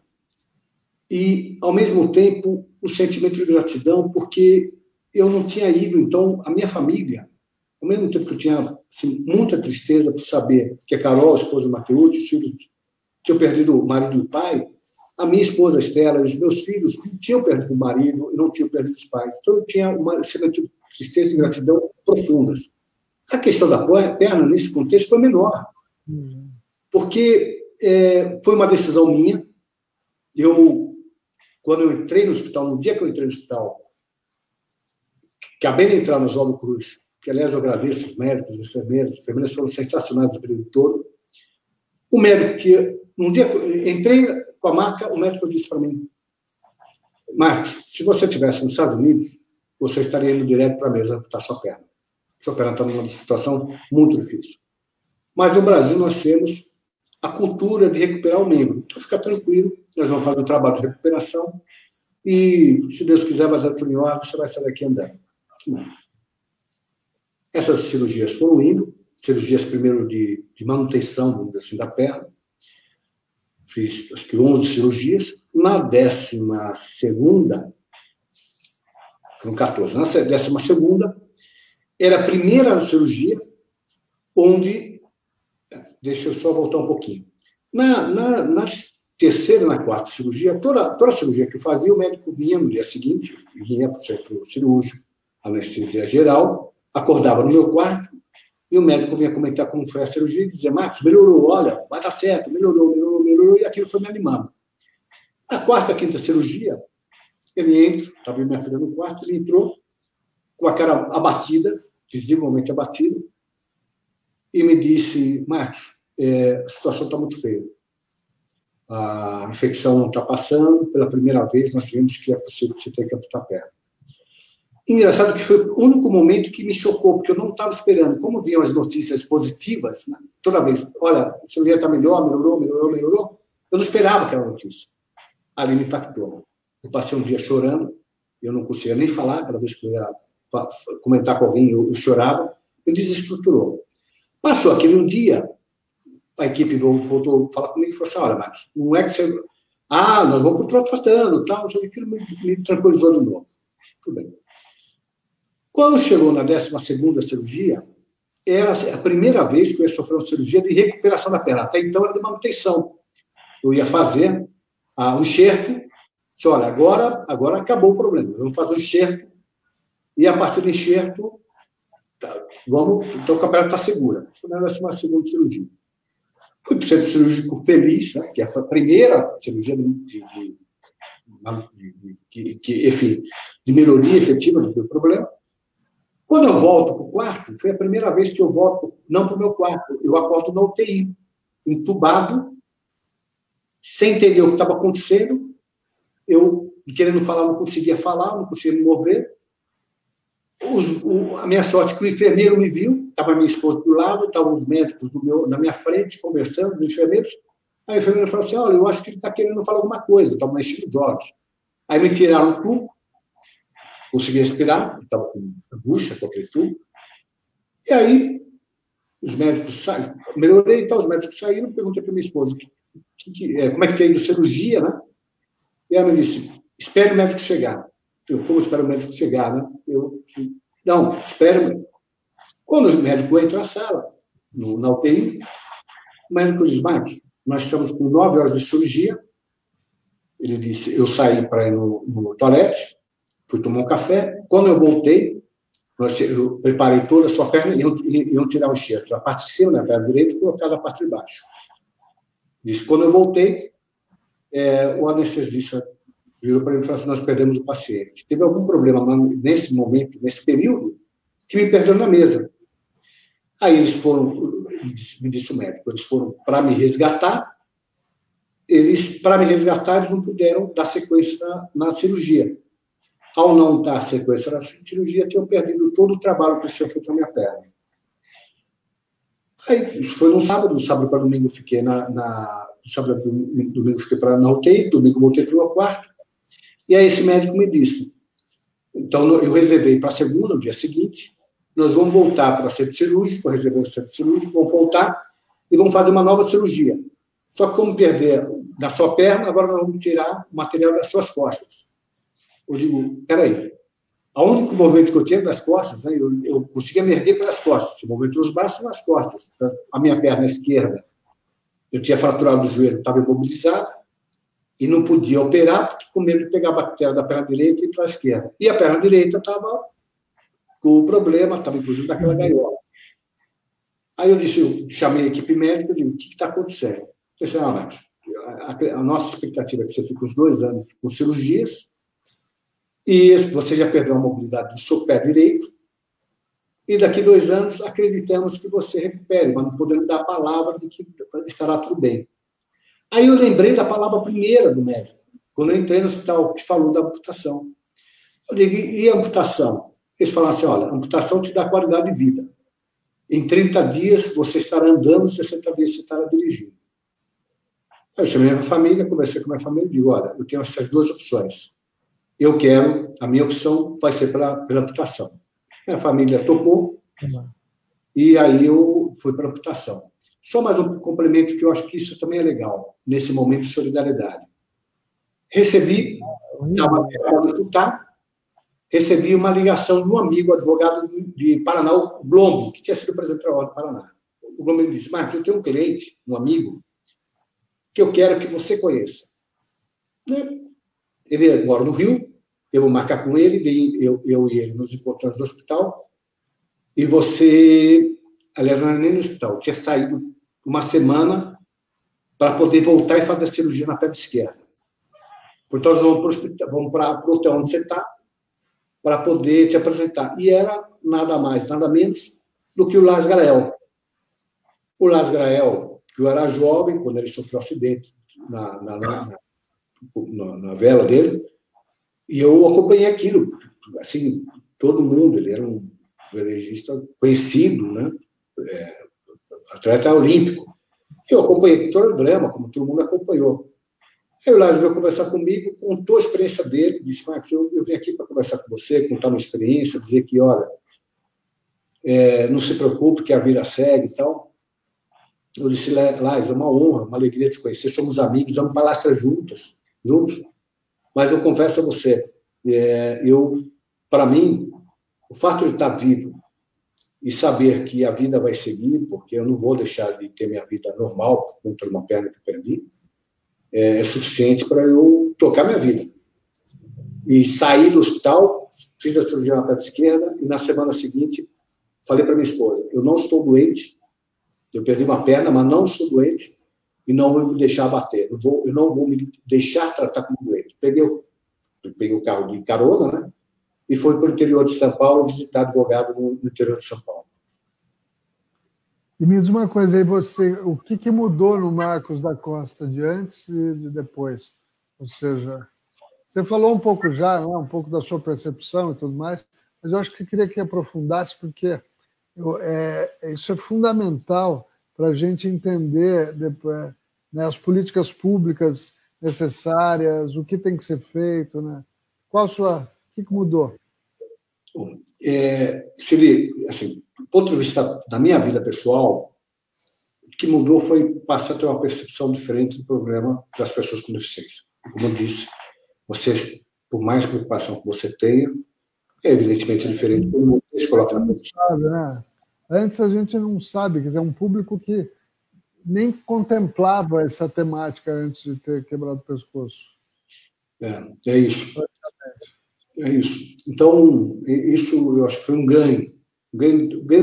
Speaker 2: e, ao mesmo tempo, um sentimento de gratidão, porque eu não tinha ido, então, a minha família, ao mesmo tempo que eu tinha assim, muita tristeza por saber que a Carol, a esposa do Mateucci, os filhos tinham perdido o marido e o pai, a minha esposa Estela e os meus filhos não tinham perdido o marido e não tinham perdido os pais. Então, eu tinha uma tristeza e gratidão profundas. A questão da perna, nesse contexto, foi menor. Porque foi uma decisão minha. Quando eu entrei no hospital, no dia que eu entrei no hospital, acabei de entrar no Oswaldo Cruz, que, aliás, eu agradeço os médicos, os enfermeiros. Os enfermeiros foram sensacionais o período todo. O médico que, um dia que eu entrei com a maca, o médico disse para mim: Marcos, se você estivesse nos Estados Unidos, você estaria indo direto para a mesa amputar sua perna. Sua perna está numa situação muito difícil. Mas no Brasil nós temos a cultura de recuperar o membro. Então fica tranquilo, nós vamos fazer um trabalho de recuperação e, se Deus quiser, mais junior, você vai sair daqui andando. Essas cirurgias foram indo, cirurgias primeiro de manutenção, vamos dizer assim, da perna. Fiz, acho que 11 cirurgias. Na 12ª, foram 14. Na 12ª, era a primeira cirurgia onde... Deixa eu só voltar um pouquinho. Na 3ª e na 4ª cirurgia, toda cirurgia que eu fazia, o médico vinha no dia seguinte, vinha para o centro cirúrgico, anestesia geral, acordava no meu quarto, e o médico vinha comentar como foi a cirurgia e dizia: Marcos, melhorou, olha, vai dar certo, melhorou, e aquilo foi me animando. Na 4ª, 5ª cirurgia, ele entra, estava minha filha no quarto, ele entrou com a cara abatida, visivelmente abatida, e me disse: Marcos, a situação está muito feia. A infecção não está passando, pela primeira vez nós vimos que é possível que você tenha que amputar a perna. Engraçado que foi o único momento que me chocou, porque eu não estava esperando. Como vinham as notícias positivas, né? Toda vez, olha, a cirurgia está melhor, melhorou, eu não esperava aquela notícia. Ali me impactou. Eu passei um dia chorando, eu não conseguia nem falar, cada vez que eu ia comentar com alguém, eu chorava, eu desestruturou. Passou aquele um dia, a equipe voltou a falar comigo e falou assim, olha, Marcos, não é que você... nós vamos continuar tratando, tal, aquilo me tranquilizou de novo. Tudo bem. Quando chegou na 12ª cirurgia, era a primeira vez que eu ia sofrer uma cirurgia de recuperação da perna. Até então era de manutenção. Eu ia fazer o enxerto, disse, olha, agora acabou o problema, vamos fazer o enxerto, e a partir do enxerto, então a perna está segura. Isso não vai ser uma segunda cirurgia. Fui para o centro cirúrgico feliz, né, que foi a primeira cirurgia enfim, de melhoria efetiva do meu problema. Quando eu volto para o quarto, foi a primeira vez que eu volto, não para o meu quarto, eu acordo na UTI, entubado, sem entender o que estava acontecendo, eu, querendo falar, não conseguia falar, não conseguia me mover. A minha sorte é que o enfermeiro me viu, estava minha esposa do lado, estavam os médicos na minha frente, conversando, os enfermeiros. Aí o enfermeiro falou assim, olha, eu acho que ele está querendo falar alguma coisa, estava mexendo os olhos. Aí me tiraram o tubo, consegui respirar, estava com angústia com aquele tubo. E aí, os médicos saíram, melhorei, então os médicos saíram, perguntei para minha esposa, como é que tem ido cirurgia, né? E ela me disse, espere o médico chegar. Eu, como espero o médico chegar, né? Não, espere. Quando o médico entra na sala, na UTI, o médico diz, Marcos, nós estamos com 9 horas de cirurgia. Ele disse, eu saí para ir no toalete, fui tomar um café. Quando eu voltei, eu preparei toda a sua perna e iam tirar o enxerto. A parte de cima, na perna direita, e colocar a parte de baixo. Disse, quando eu voltei, o anestesista virou para mim e falou assim, nós perdemos o paciente. Teve algum problema nesse momento, nesse período, que me perdeu na mesa. Aí eles foram, me disse o médico, eles foram para me resgatar, eles não puderam dar sequência na cirurgia. Ao não dar sequência na cirurgia, tinham perdido todo o trabalho que tinha feito na minha perna. Aí, isso foi no sábado para domingo fiquei sábado para domingo fiquei na UTI, domingo voltei para o meu quarto, e aí esse médico me disse, então eu reservei para a segunda, no dia seguinte, nós vamos voltar para o centro cirúrgico, eu reservei o centro cirúrgico, vamos voltar e vamos fazer uma nova cirurgia. Só que como perder da sua perna, agora nós vamos tirar o material das suas costas. Eu digo, peraí, o único movimento que eu tinha das costas, né, eu conseguia me erguer pelas costas, o movimento dos braços nas costas. A minha perna esquerda, eu tinha fraturado o joelho, estava imobilizado, e não podia operar, porque com medo de pegar a bactéria da perna direita e ir para a esquerda. E a perna direita estava com o problema, estava inclusive naquela gaiola. Aí eu chamei a equipe médica e disse, o que está acontecendo? Eu disse, Marcos, a nossa expectativa é que você fique uns 2 anos com cirurgias, e você já perdeu a mobilidade do seu pé direito, e daqui 2 anos acreditamos que você recupere, mas não podemos dar a palavra de que estará tudo bem. Aí eu lembrei da palavra primeira do médico, quando eu entrei no hospital, que falou da amputação. Eu digo, e a amputação? Eles falaram assim, olha, a amputação te dá qualidade de vida. Em 30 dias você estará andando, 60 dias você estará dirigindo. Eu chamei a minha família, conversei com a minha família e digo, olha, eu tenho essas 2 opções. A minha opção vai ser pela amputação. Minha família topou, e aí eu fui para a amputação. Só mais um complemento que eu acho que isso também é legal, nesse momento de solidariedade. Recebi uma ligação de um amigo, advogado de Paraná, o Glombo, que tinha sido presidente da Ordem do Paraná. O Glombo me disse, Marcos, eu tenho um cliente, um amigo, que eu quero que você conheça. Ele mora no Rio, eu vou marcar com ele, eu e ele nos encontramos no hospital, e você, aliás, não era nem no hospital, tinha saído uma semana para poder voltar e fazer a cirurgia na perna esquerda. Então, nós vamos para o hotel onde você está, para poder te apresentar. E era nada mais, nada menos do que o Lars Grael. O Lars Grael, que eu era jovem, quando ele sofreu um acidente na vela dele, e eu acompanhei aquilo, assim, todo mundo, ele era um velejista conhecido, né? Atleta olímpico. Eu acompanhei todo o drama, como todo mundo acompanhou. Aí o Lázaro veio conversar comigo, contou a experiência dele, disse, Marcos, eu vim aqui para conversar com você, contar uma experiência, dizer que, olha, não se preocupe que a vida segue e tal. Eu disse, Lázaro, é uma honra, uma alegria te conhecer, somos amigos, vamos palestra juntos, mas eu confesso a você, para mim, o fato de estar vivo e saber que a vida vai seguir, porque eu não vou deixar de ter minha vida normal por conta de uma perna que eu perdi, é suficiente para eu tocar minha vida. E saí do hospital, fiz a cirurgia na perna esquerda, e na semana seguinte falei para minha esposa, eu não estou doente, eu perdi uma perna, mas não sou doente, e não vou me deixar abater, eu não vou me deixar tratar como doente. Peguei o carro de carona, né? E fui para o interior de São Paulo visitar advogado no interior de São Paulo.
Speaker 1: E me diz uma coisa aí, o que mudou no Marcos da Costa de antes e de depois? Ou seja, você falou um pouco já, né, um pouco da sua percepção e tudo mais, mas eu acho que eu queria que aprofundasse, porque isso é fundamental para a gente entender depois, né, as políticas públicas necessárias, o que tem que ser feito, né? O que mudou?
Speaker 2: Assim, do ponto de vista da minha vida pessoal, o que mudou foi passar a ter uma percepção diferente do problema das pessoas com deficiência. Como eu disse, você, por mais preocupação que você tenha, é evidentemente diferente quando você se coloca na posição.
Speaker 1: Né? Antes a gente não sabe, quer dizer, um público que nem contemplava essa temática antes de ter quebrado o pescoço.
Speaker 2: É isso. É isso. Então, isso eu acho que foi um ganho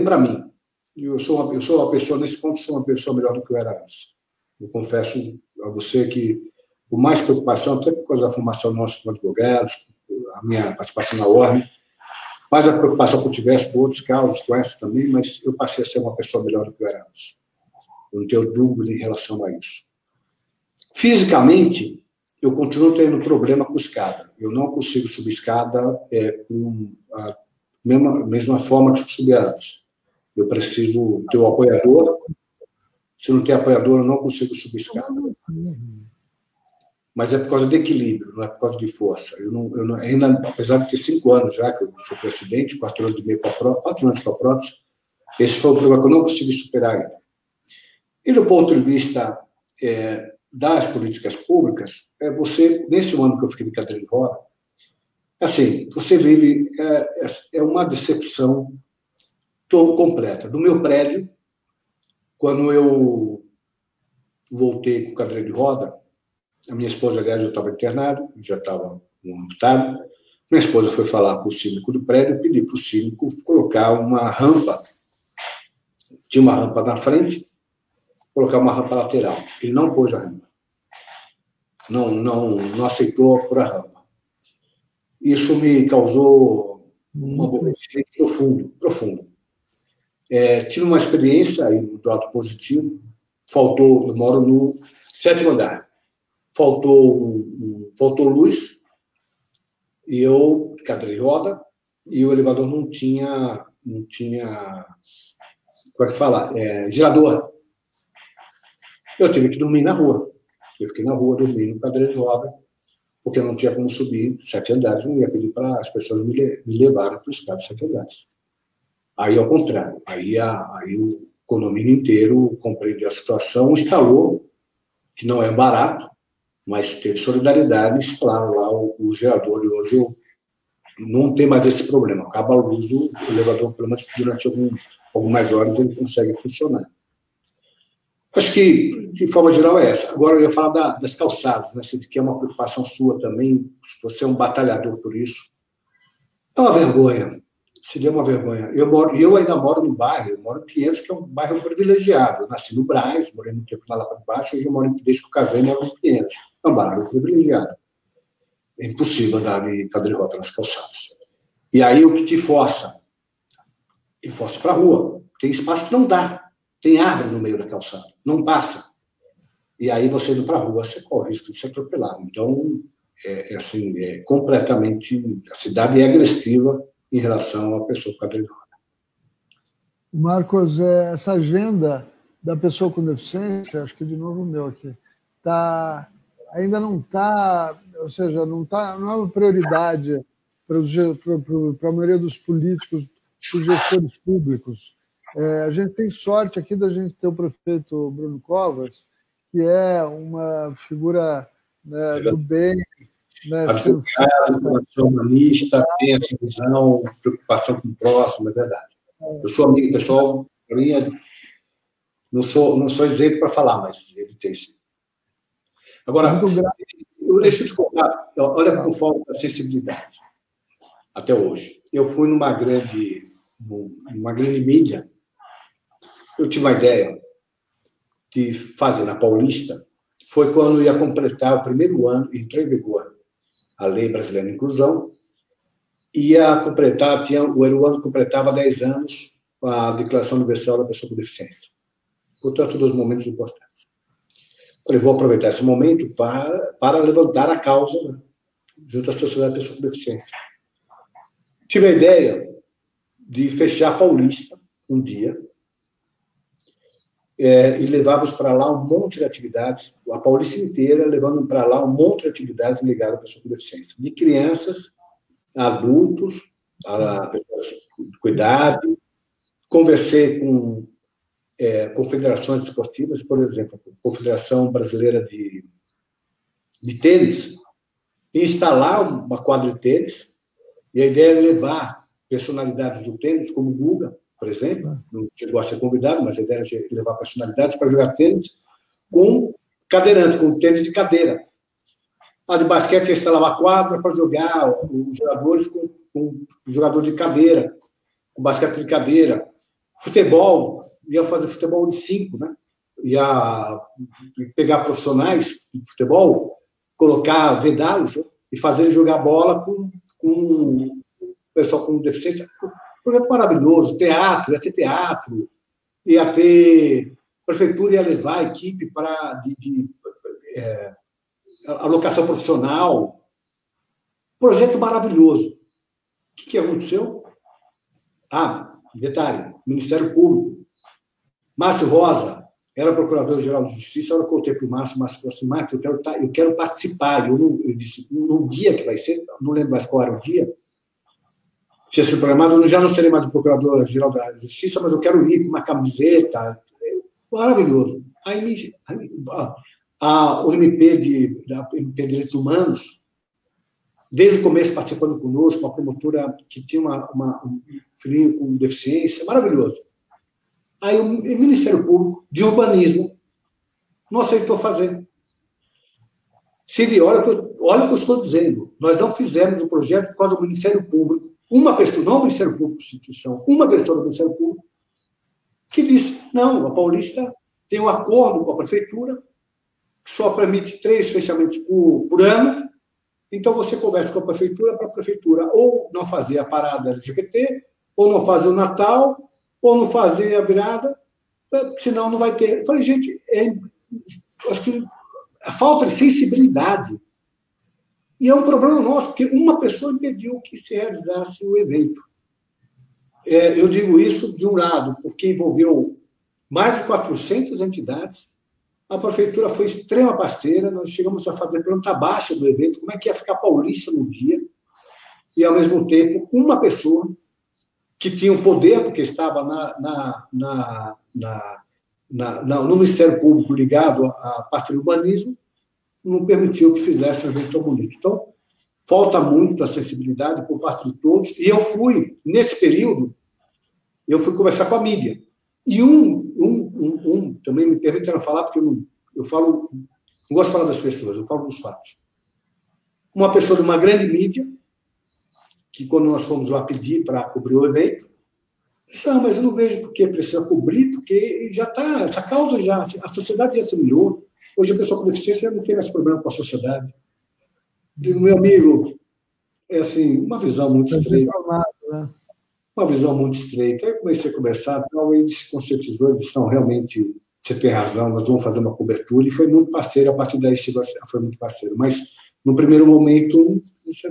Speaker 2: para mim. Eu sou uma pessoa, nesse ponto, sou uma pessoa melhor do que eu era antes. Eu confesso a você que, por mais preocupação, até por causa da formação nossa como advogados, a minha participação na ordem, mais a preocupação que eu tivesse por outros casos, com essa também, mas eu passei a ser uma pessoa melhor do que eu era antes. Eu não tenho dúvida em relação a isso. Fisicamente, eu continuo tendo problema com escada. Eu não consigo subir escada com a mesma forma que eu subia antes. Eu preciso ter o apoiador. Se não tem apoiador, eu não consigo subir escada. Mas é por causa de equilíbrio, não é por causa de força. Ainda, apesar de ter 5 anos já que eu sofri acidente, 4 anos e meio com a prótese, esse foi o problema que eu não consegui superar ainda. E do ponto de vista das políticas públicas, você, nesse ano que eu fiquei de cadeira de roda, assim, você vive uma decepção completa. Do meu prédio, quando eu voltei com cadeira de roda, a minha esposa, aliás, já estava internada, já estava no hospital, minha esposa foi falar com o síndico do prédio, pedir para o síndico colocar uma rampa, tinha uma rampa na frente, colocar uma rampa lateral. Ele não pôs a rampa. Não aceitou por a rampa. Isso me causou um aborrecimento profundo. Tive uma experiência aí do lado positivo. Eu moro no 7º andar. Faltou luz, e eu, cadeira de roda, e o elevador não tinha como é que fala? Gerador. Eu tive que dormir na rua. Eu fiquei na rua dormindo, cadeira de roda, porque eu não tinha como subir 7 andares. Eu não ia pedir para as pessoas me levarem para os escadas 7 andares. Aí, ao contrário, aí o condomínio inteiro compreendeu a situação, instalou, que não é barato, mas teve solidariedade, instalaram lá o gerador, e hoje eu não tem mais esse problema. Acaba a luz, o elevador, pelo menos durante algumas horas, ele consegue funcionar. Acho que, de forma geral, é essa. Agora, eu ia falar das calçadas, né? Que é uma preocupação sua também, você é um batalhador por isso. É uma vergonha, seria uma vergonha. Eu ainda moro num bairro, eu moro em Pinheiros, que é um bairro privilegiado. Eu nasci no Brás, morei muito tempo na Lapa de Baixo, hoje eu moro desde que eu casei, moro em Pinheiros. É um bairro privilegiado. É impossível andar de cadeira de roda nas calçadas. E aí, o que te força? E força para a rua. Tem espaço que não dá. Tem árvore no meio da calçada, não passa. E aí, você indo para a rua, você corre o risco de ser atropelado. Então, completamente... A cidade é agressiva em relação à pessoa com cadeira de roda.
Speaker 1: Marcos, essa agenda da pessoa com deficiência, acho que de novo o meu aqui, está ainda não está, ou seja, não é uma prioridade para a maioria dos políticos, dos gestores públicos. A gente tem sorte aqui da gente ter o prefeito Bruno Covas, que é uma figura, né, do bem, né,
Speaker 2: advogado, humanista, tem essa visão, preocupação com o próximo, é verdade. Eu sou amigo pessoal, não sou isento para falar, mas ele tem sim. Agora, deixa eu te contar, olha como falta a sensibilidade até hoje. Eu fui numa grande mídia, eu tive uma ideia de fazer na Paulista, foi quando ia completar o primeiro ano, entrou em vigor a Lei Brasileira de Inclusão, ia completar, o ano completava 10 anos a Declaração Universal da Pessoa com Deficiência. Portanto, dois momentos importantes. Falei, vou aproveitar esse momento para levantar a causa, né, junto à Sociedade da Pessoa com Deficiência. Tive a ideia de fechar a Paulista um dia e levávamos para lá um monte de atividades, a Paulista inteira, levando para lá um monte de atividades ligadas à pessoa com deficiência, de crianças, a adultos, a pessoas de cuidado. Conversei com confederações esportivas, por exemplo, a Confederação Brasileira de Tênis, e instalar uma quadra de tênis, e a ideia é levar personalidades do tênis, como o Guga, por exemplo, não chegou a ser convidado, mas a ideia é levar personalidades para jogar tênis com cadeirantes, com tênis de cadeira. A de basquete ia instalar uma quadra para jogar os jogadores com jogador de cadeira, com basquete de cadeira. Futebol, ia fazer futebol de 5, né? Ia pegar profissionais de futebol, colocar, vedá-los e fazer eles jogar bola com o pessoal com deficiência. Projeto maravilhoso, teatro, ia ter prefeitura ia levar a equipe para alocação profissional. Projeto maravilhoso. O que aconteceu? Detalhe, Ministério Público. Márcio Rosa era Procurador-Geral de Justiça, eu contei para o Márcio falou assim, Márcio, eu quero participar. Eu disse, no dia que vai ser, não lembro mais qual era o dia, tinha sido programado, eu já não serei mais o Procurador-Geral da Justiça, mas eu quero ir com uma camiseta. Maravilhoso. Aí o MP de Direitos Humanos, desde o começo participando conosco, uma promotora que tinha um filhinho com deficiência, maravilhoso. Aí o Ministério Público de Urbanismo não aceitou fazer. Cid, olha o que eu estou dizendo. Nós não fizemos o projeto por causa do Ministério Público. Uma pessoa, não o Ministério Público instituição, uma pessoa do Ministério Público que disse, não, a Paulista tem um acordo com a Prefeitura que só permite 3 fechamentos por ano. Então, você conversa com a Prefeitura para a Prefeitura ou não fazer a parada LGBT, ou não fazer o Natal, ou não fazer a virada, senão não vai ter. Eu falei, gente, acho que a falta de sensibilidade. E é um problema nosso, porque uma pessoa impediu que se realizasse o evento. Eu digo isso, de um lado, porque envolveu mais de 400 entidades. A Prefeitura foi extrema parceira, nós chegamos a fazer planta baixa do evento, como é que ia ficar Paulista no dia, e, ao mesmo tempo, uma pessoa que tinha um poder, porque estava no Ministério Público ligado à parte do urbanismo, não permitiu que fizesse um evento tão bonito. Então, falta muito a sensibilidade por parte de todos, e eu fui, nesse período, conversar com a mídia. E também me permitiram falar, porque eu falo, não gosto de falar das pessoas, eu falo dos fatos. Uma pessoa de uma grande mídia, que quando nós fomos lá pedir para cobrir o evento, disse, mas eu não vejo por que precisa cobrir, porque já está, essa causa a sociedade já se melhorou. Hoje a pessoa com deficiência não tem mais problema com a sociedade. Digo, meu amigo, é assim, uma visão muito estreita. Uma visão muito estreita. Aí eu comecei a conversar, então ele se conscientizou e disse, não, realmente, você tem razão, nós vamos fazer uma cobertura, e foi muito parceiro, a partir daí foi muito parceiro. Mas, no primeiro momento,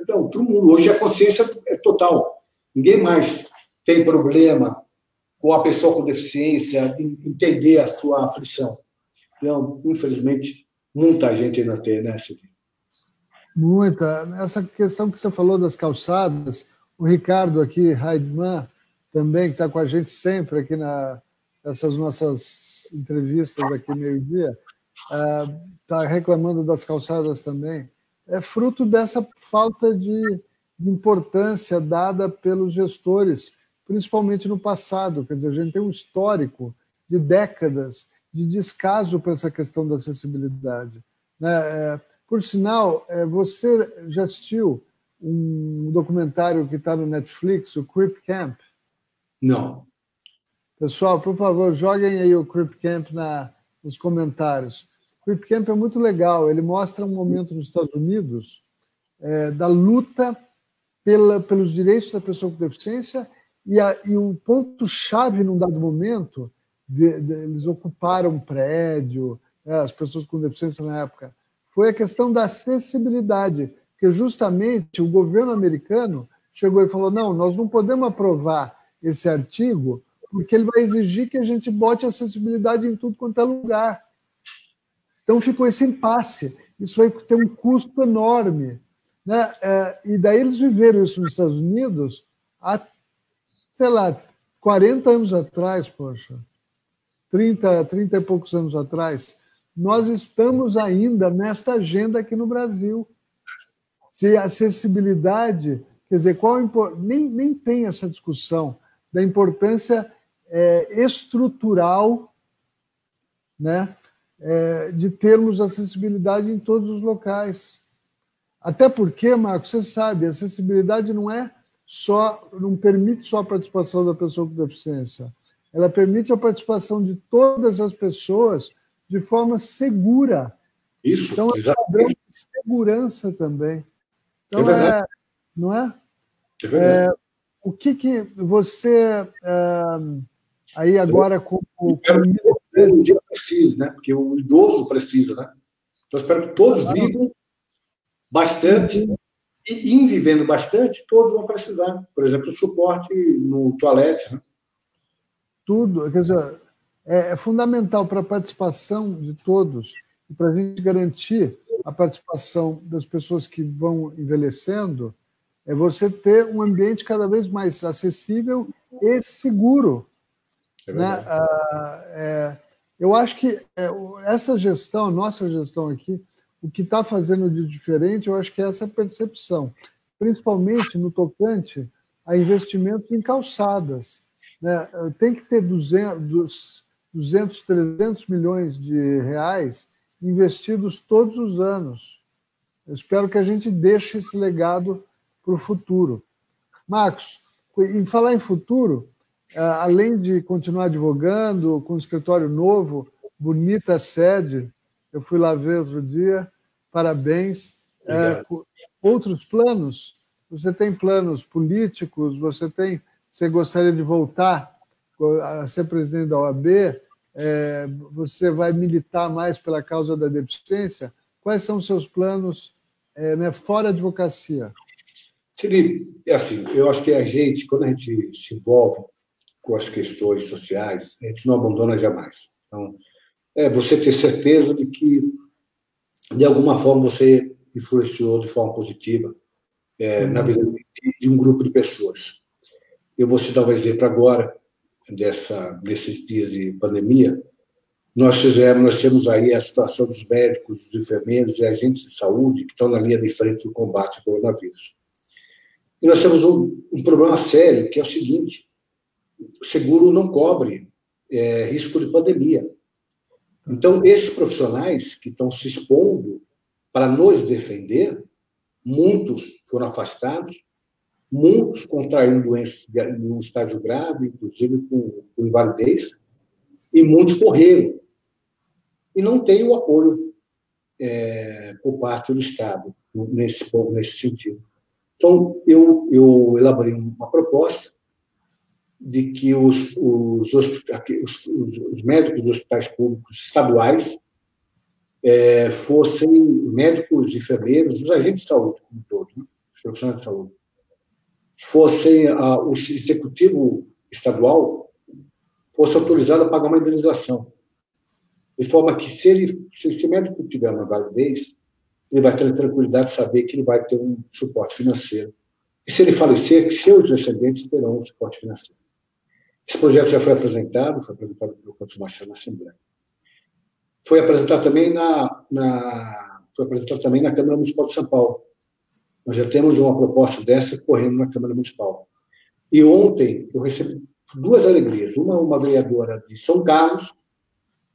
Speaker 2: não, todo mundo, hoje a consciência é total. Ninguém mais tem problema com a pessoa com deficiência, entender a sua aflição. Então, infelizmente, Muita gente ainda tem, né, Silvio?
Speaker 1: Muita. Essa questão que você falou das calçadas, o Ricardo aqui, Heidmann, também, que está com a gente sempre aqui nessas nossas entrevistas aqui meio-dia, está reclamando das calçadas também. É fruto dessa falta de importância dada pelos gestores, principalmente no passado. Quer dizer, a gente tem um histórico de décadas de descaso para essa questão da acessibilidade, né? Por sinal, você já assistiu um documentário que está no Netflix, o Crip Camp?
Speaker 2: Não.
Speaker 1: Pessoal, por favor, joguem aí o Crip Camp nos comentários. O Crip Camp é muito legal. Ele mostra um momento nos Estados Unidos da luta pelos direitos da pessoa com deficiência e o ponto-chave, num dado momento, eles ocuparam um prédio, as pessoas com deficiência na época, foi a questão da acessibilidade, porque justamente o governo americano chegou e falou: não, nós não podemos aprovar esse artigo porque ele vai exigir que a gente bote acessibilidade em tudo quanto é lugar. Então ficou esse impasse. Isso vai ter um custo enorme, né? E daí eles viveram isso nos Estados Unidos há, sei lá, 40 anos atrás, poxa, 30 e poucos anos atrás. Nós estamos ainda nesta agenda aqui no Brasil. Se a acessibilidade, quer dizer, nem tem essa discussão da importância estrutural, né, de termos acessibilidade em todos os locais. Até porque, Marcos, você sabe, a acessibilidade não permite só a participação da pessoa com deficiência, ela permite a participação de todas as pessoas de forma segura.
Speaker 2: Isso,
Speaker 1: então,
Speaker 2: exatamente.
Speaker 1: É um padrão de segurança também. Então,
Speaker 2: é verdade.
Speaker 1: Não é?
Speaker 2: É verdade.
Speaker 1: O que você, aí agora, como
Speaker 2: o dia precisa, né? Porque o idoso precisa, né? Então, eu espero que todos vivam bastante, e em vivendo bastante, todos vão precisar. Por exemplo, o suporte no toalete, né?
Speaker 1: Tudo, quer dizer, é fundamental para a participação de todos e para a gente garantir a participação das pessoas que vão envelhecendo, é você ter um ambiente cada vez mais acessível e seguro. Né? Eu acho que essa gestão, nossa gestão aqui, o que está fazendo de diferente, eu acho que é essa percepção, principalmente no tocante a investimentos em calçadas. Né? Tem que ter 200, 300 milhões de reais investidos todos os anos. Eu espero que a gente deixe esse legado para o futuro. Marcos, em falar em futuro, além de continuar advogando com um escritório novo, bonita sede, eu fui lá ver outro dia, parabéns. Outros planos? Você tem planos políticos? Você gostaria de voltar a ser presidente da OAB? Você vai militar mais pela causa da deficiência? Quais são os seus planos fora a advocacia?
Speaker 2: Felipe, assim, eu acho que a gente, quando a gente se envolve com as questões sociais, a gente não abandona jamais. Então, você ter certeza de que, de alguma forma, você influenciou de forma positiva na vida de um grupo de pessoas. Eu vou citar um exemplo agora, desses dias de pandemia. Nós temos aí a situação dos médicos, dos enfermeiros e agentes de saúde que estão na linha de frente do combate ao coronavírus. E nós temos um problema sério, que é o seguinte: o seguro não cobre risco de pandemia. Então, esses profissionais que estão se expondo para nos defender, muitos foram afastados, muitos contraíram doenças em um estágio grave, inclusive com invalidez, e muitos correram. E não tem o apoio por parte do Estado nesse sentido. Então, eu elaborei uma proposta de que os médicos dos hospitais públicos estaduais fossem médicos, enfermeiros, os agentes de saúde, como um todo, né? Os profissionais de saúde, fossem o executivo estadual fosse autorizado a pagar uma indenização de forma que, se esse médico tiver uma validez, ele vai ter a tranquilidade de saber que ele vai ter um suporte financeiro. E se ele falecer, que seus descendentes terão um suporte financeiro. Esse projeto já foi apresentado pelo Couto Marciano na Assembleia. Foi apresentado também na Câmara Municipal de São Paulo. Nós já temos uma proposta dessa correndo na Câmara Municipal. E ontem eu recebi duas alegrias. Uma vereadora de São Carlos,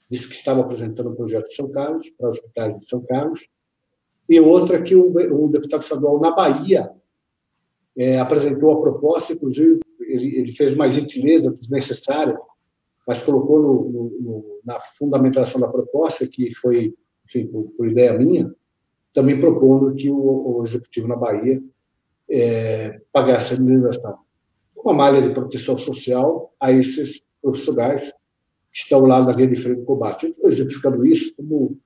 Speaker 2: disse que estava apresentando um projeto de São Carlos, para hospitais de São Carlos, e outra que um deputado estadual na Bahia apresentou a proposta, inclusive ele fez uma gentileza desnecessária, mas colocou na fundamentação da proposta, que foi, enfim, por ideia minha, também propondo que o Executivo na Bahia pagasse a indenização. Uma malha de proteção social a esses profissionais que estão lá na linha de frente do combate. Eu estou exemplificando isso como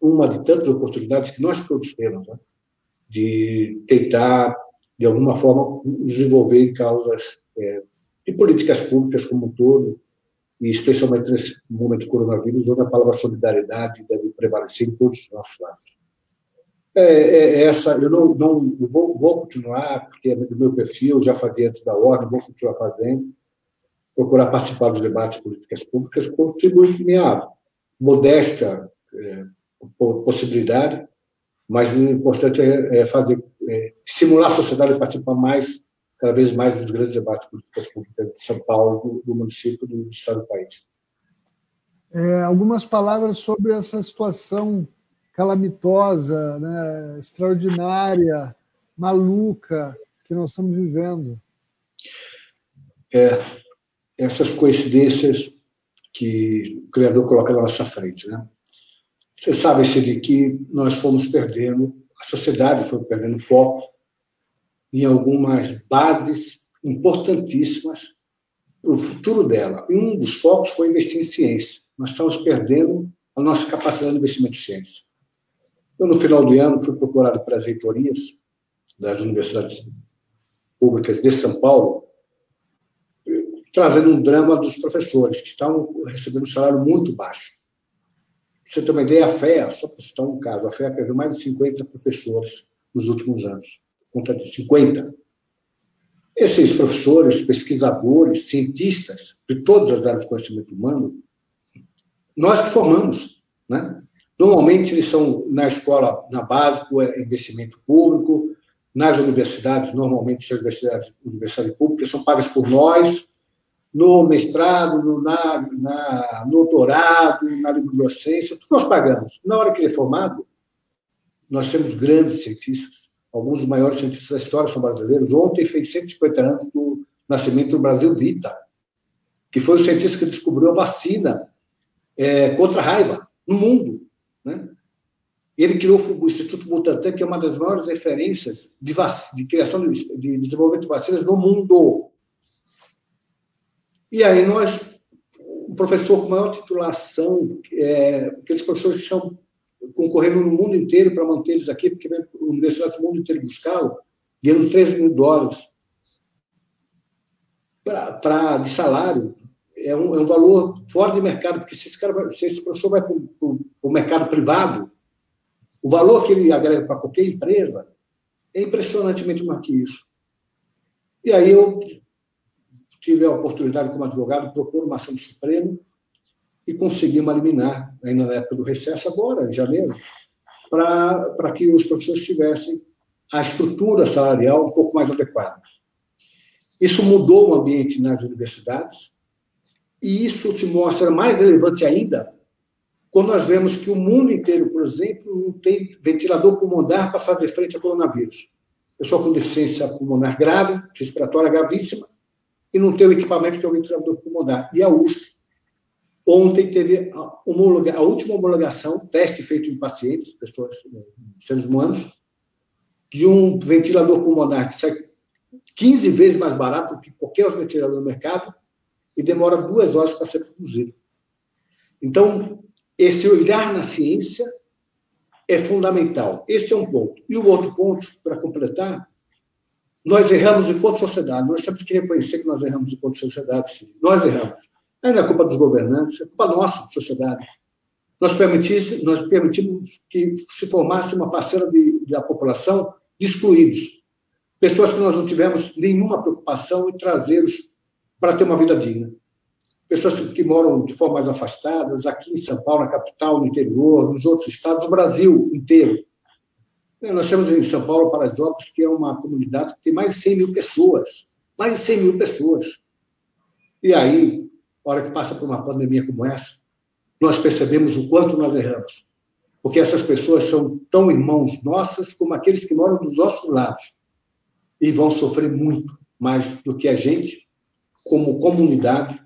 Speaker 2: uma de tantas oportunidades que nós todos temos, né, de tentar, de alguma forma, desenvolver em causas de políticas públicas como um todo, e especialmente nesse momento de coronavírus, onde a palavra solidariedade deve prevalecer em todos os nossos lados. Eu não vou continuar, porque é do meu perfil, já fazia antes da ordem, vou continuar fazendo, procurar participar dos debates de políticas públicas, contribuir com minha modesta possibilidade, mas o importante é estimular a sociedade a participar cada vez mais dos grandes debates de políticas públicas de São Paulo, do município, do estado do país.
Speaker 1: Algumas palavras sobre essa situação calamitosa, né, extraordinária, maluca que nós estamos vivendo.
Speaker 2: Essas coincidências que o Criador coloca na nossa frente, né? Você sabe, de que nós fomos perdendo, a sociedade foi perdendo foco em algumas bases importantíssimas para o futuro dela. E um dos focos foi investir em ciência. Nós estamos perdendo a nossa capacidade de investimento em ciência. Eu, no final do ano, fui procurado para as reitorias das universidades públicas de São Paulo, trazendo um drama dos professores, que estão recebendo um salário muito baixo. Pra você ter uma ideia, a FEA, só para citar um caso, a FEA perdeu mais de 50 professores nos últimos anos. Conta de 50. Esses professores, pesquisadores, cientistas, de todas as áreas do conhecimento humano, nós que formamos, né? Normalmente, eles são, na escola, na básica, investimento público, nas universidades, normalmente, as universidades públicas são pagas por nós, no mestrado, no doutorado, na livre-docência, tudo nós pagamos. Na hora que ele é formado, nós temos grandes cientistas, alguns dos maiores cientistas da história são brasileiros. Ontem fez 150 anos do nascimento do Brasil Vita, que foi o cientista que descobriu a vacina contra a raiva no mundo, né? Ele criou o Instituto Butantan, que é uma das maiores referências de criação de desenvolvimento de vacinas no mundo. E aí o professor com maior titulação, aqueles professores que estão concorrendo no mundo inteiro para manter eles aqui, porque vem universidades do mundo inteiro buscá-lo, ganhando $13 mil de salário. É um valor fora de mercado, porque se esse professor vai para o mercado privado, o valor que ele agrega para qualquer empresa é impressionantemente maior que isso. E aí eu tive a oportunidade, como advogado, de propor uma ação do Supremo e consegui uma liminar, ainda na época do recesso, agora, em janeiro, para que os professores tivessem a estrutura salarial um pouco mais adequada. Isso mudou o ambiente nas universidades, e isso se mostra mais relevante ainda quando nós vemos que o mundo inteiro, por exemplo, não tem ventilador pulmonar para fazer frente ao coronavírus. Pessoa com deficiência pulmonar grave, respiratória gravíssima, e não tem o equipamento que é o ventilador pulmonar. E a USP, ontem, teve a última homologação, teste feito em pacientes, pessoas, seres humanos, de um ventilador pulmonar que sai 15 vezes mais barato do que qualquer outro ventilador no mercado e demora 2 horas para ser produzido. Então, esse olhar na ciência é fundamental. Esse é um ponto. E o outro ponto, para completar, nós erramos enquanto sociedade. Nós temos que reconhecer que nós erramos enquanto sociedade, sim. Nós erramos. Aí não é culpa dos governantes, é culpa nossa, sociedade. Nós permitimos que se formasse uma parcela da população de excluídos, pessoas que nós não tivemos nenhuma preocupação em trazê-los para ter uma vida digna. Pessoas que moram de forma mais afastadas, aqui em São Paulo, na capital, no interior, nos outros estados, no Brasil inteiro. Nós temos em São Paulo, Paraisópolis, que é uma comunidade que tem mais de 100 mil pessoas. Mais de 100 mil pessoas. E aí, na hora que passa por uma pandemia como essa, nós percebemos o quanto nós erramos. Porque essas pessoas são tão irmãos nossos como aqueles que moram dos nossos lados. E vão sofrer muito mais do que a gente, como comunidade,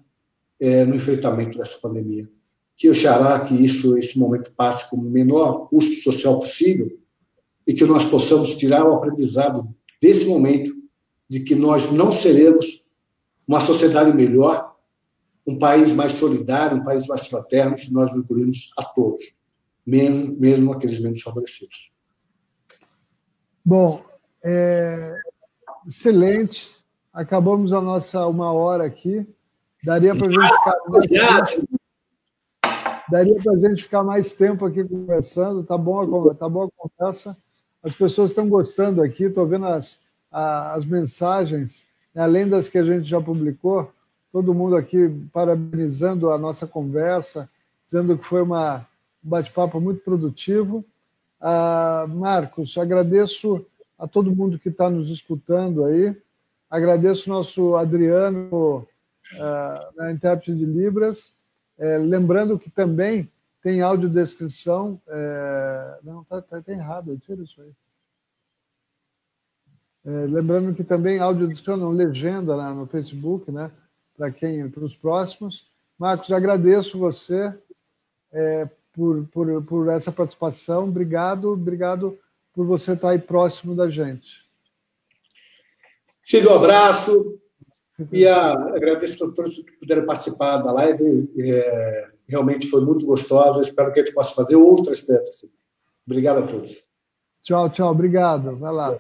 Speaker 2: no enfrentamento dessa pandemia. Que oxalá que esse momento passe com o menor custo social possível e que nós possamos tirar o aprendizado desse momento de que nós não seremos uma sociedade melhor, um país mais solidário, um país mais fraterno, se nós incluirmos a todos, mesmo aqueles menos favorecidos.
Speaker 1: Bom, excelente. Acabamos a nossa 1 hora aqui. Daria para a gente ficar mais tempo aqui conversando. Tá bom a conversa. As pessoas estão gostando aqui. Estou vendo as mensagens, além das que a gente já publicou. Todo mundo aqui parabenizando a nossa conversa, dizendo que foi um bate-papo muito produtivo. Marcos, agradeço a todo mundo que está nos escutando aí. Agradeço o nosso Adriano, na intérprete de Libras. Lembrando que também tem audiodescrição. Não, está errado, eu tiro isso aí. Lembrando que também audiodescrição, não, legenda lá no Facebook, né? Para os próximos. Marcos, agradeço você por essa participação. Obrigado por você estar aí próximo da gente.
Speaker 2: Cílio, um abraço. E agradeço a todos que puderam participar da live. Realmente foi muito gostosa. Espero que a gente possa fazer outras tantas. Obrigado a todos.
Speaker 1: Tchau, tchau. Obrigado. Vai lá.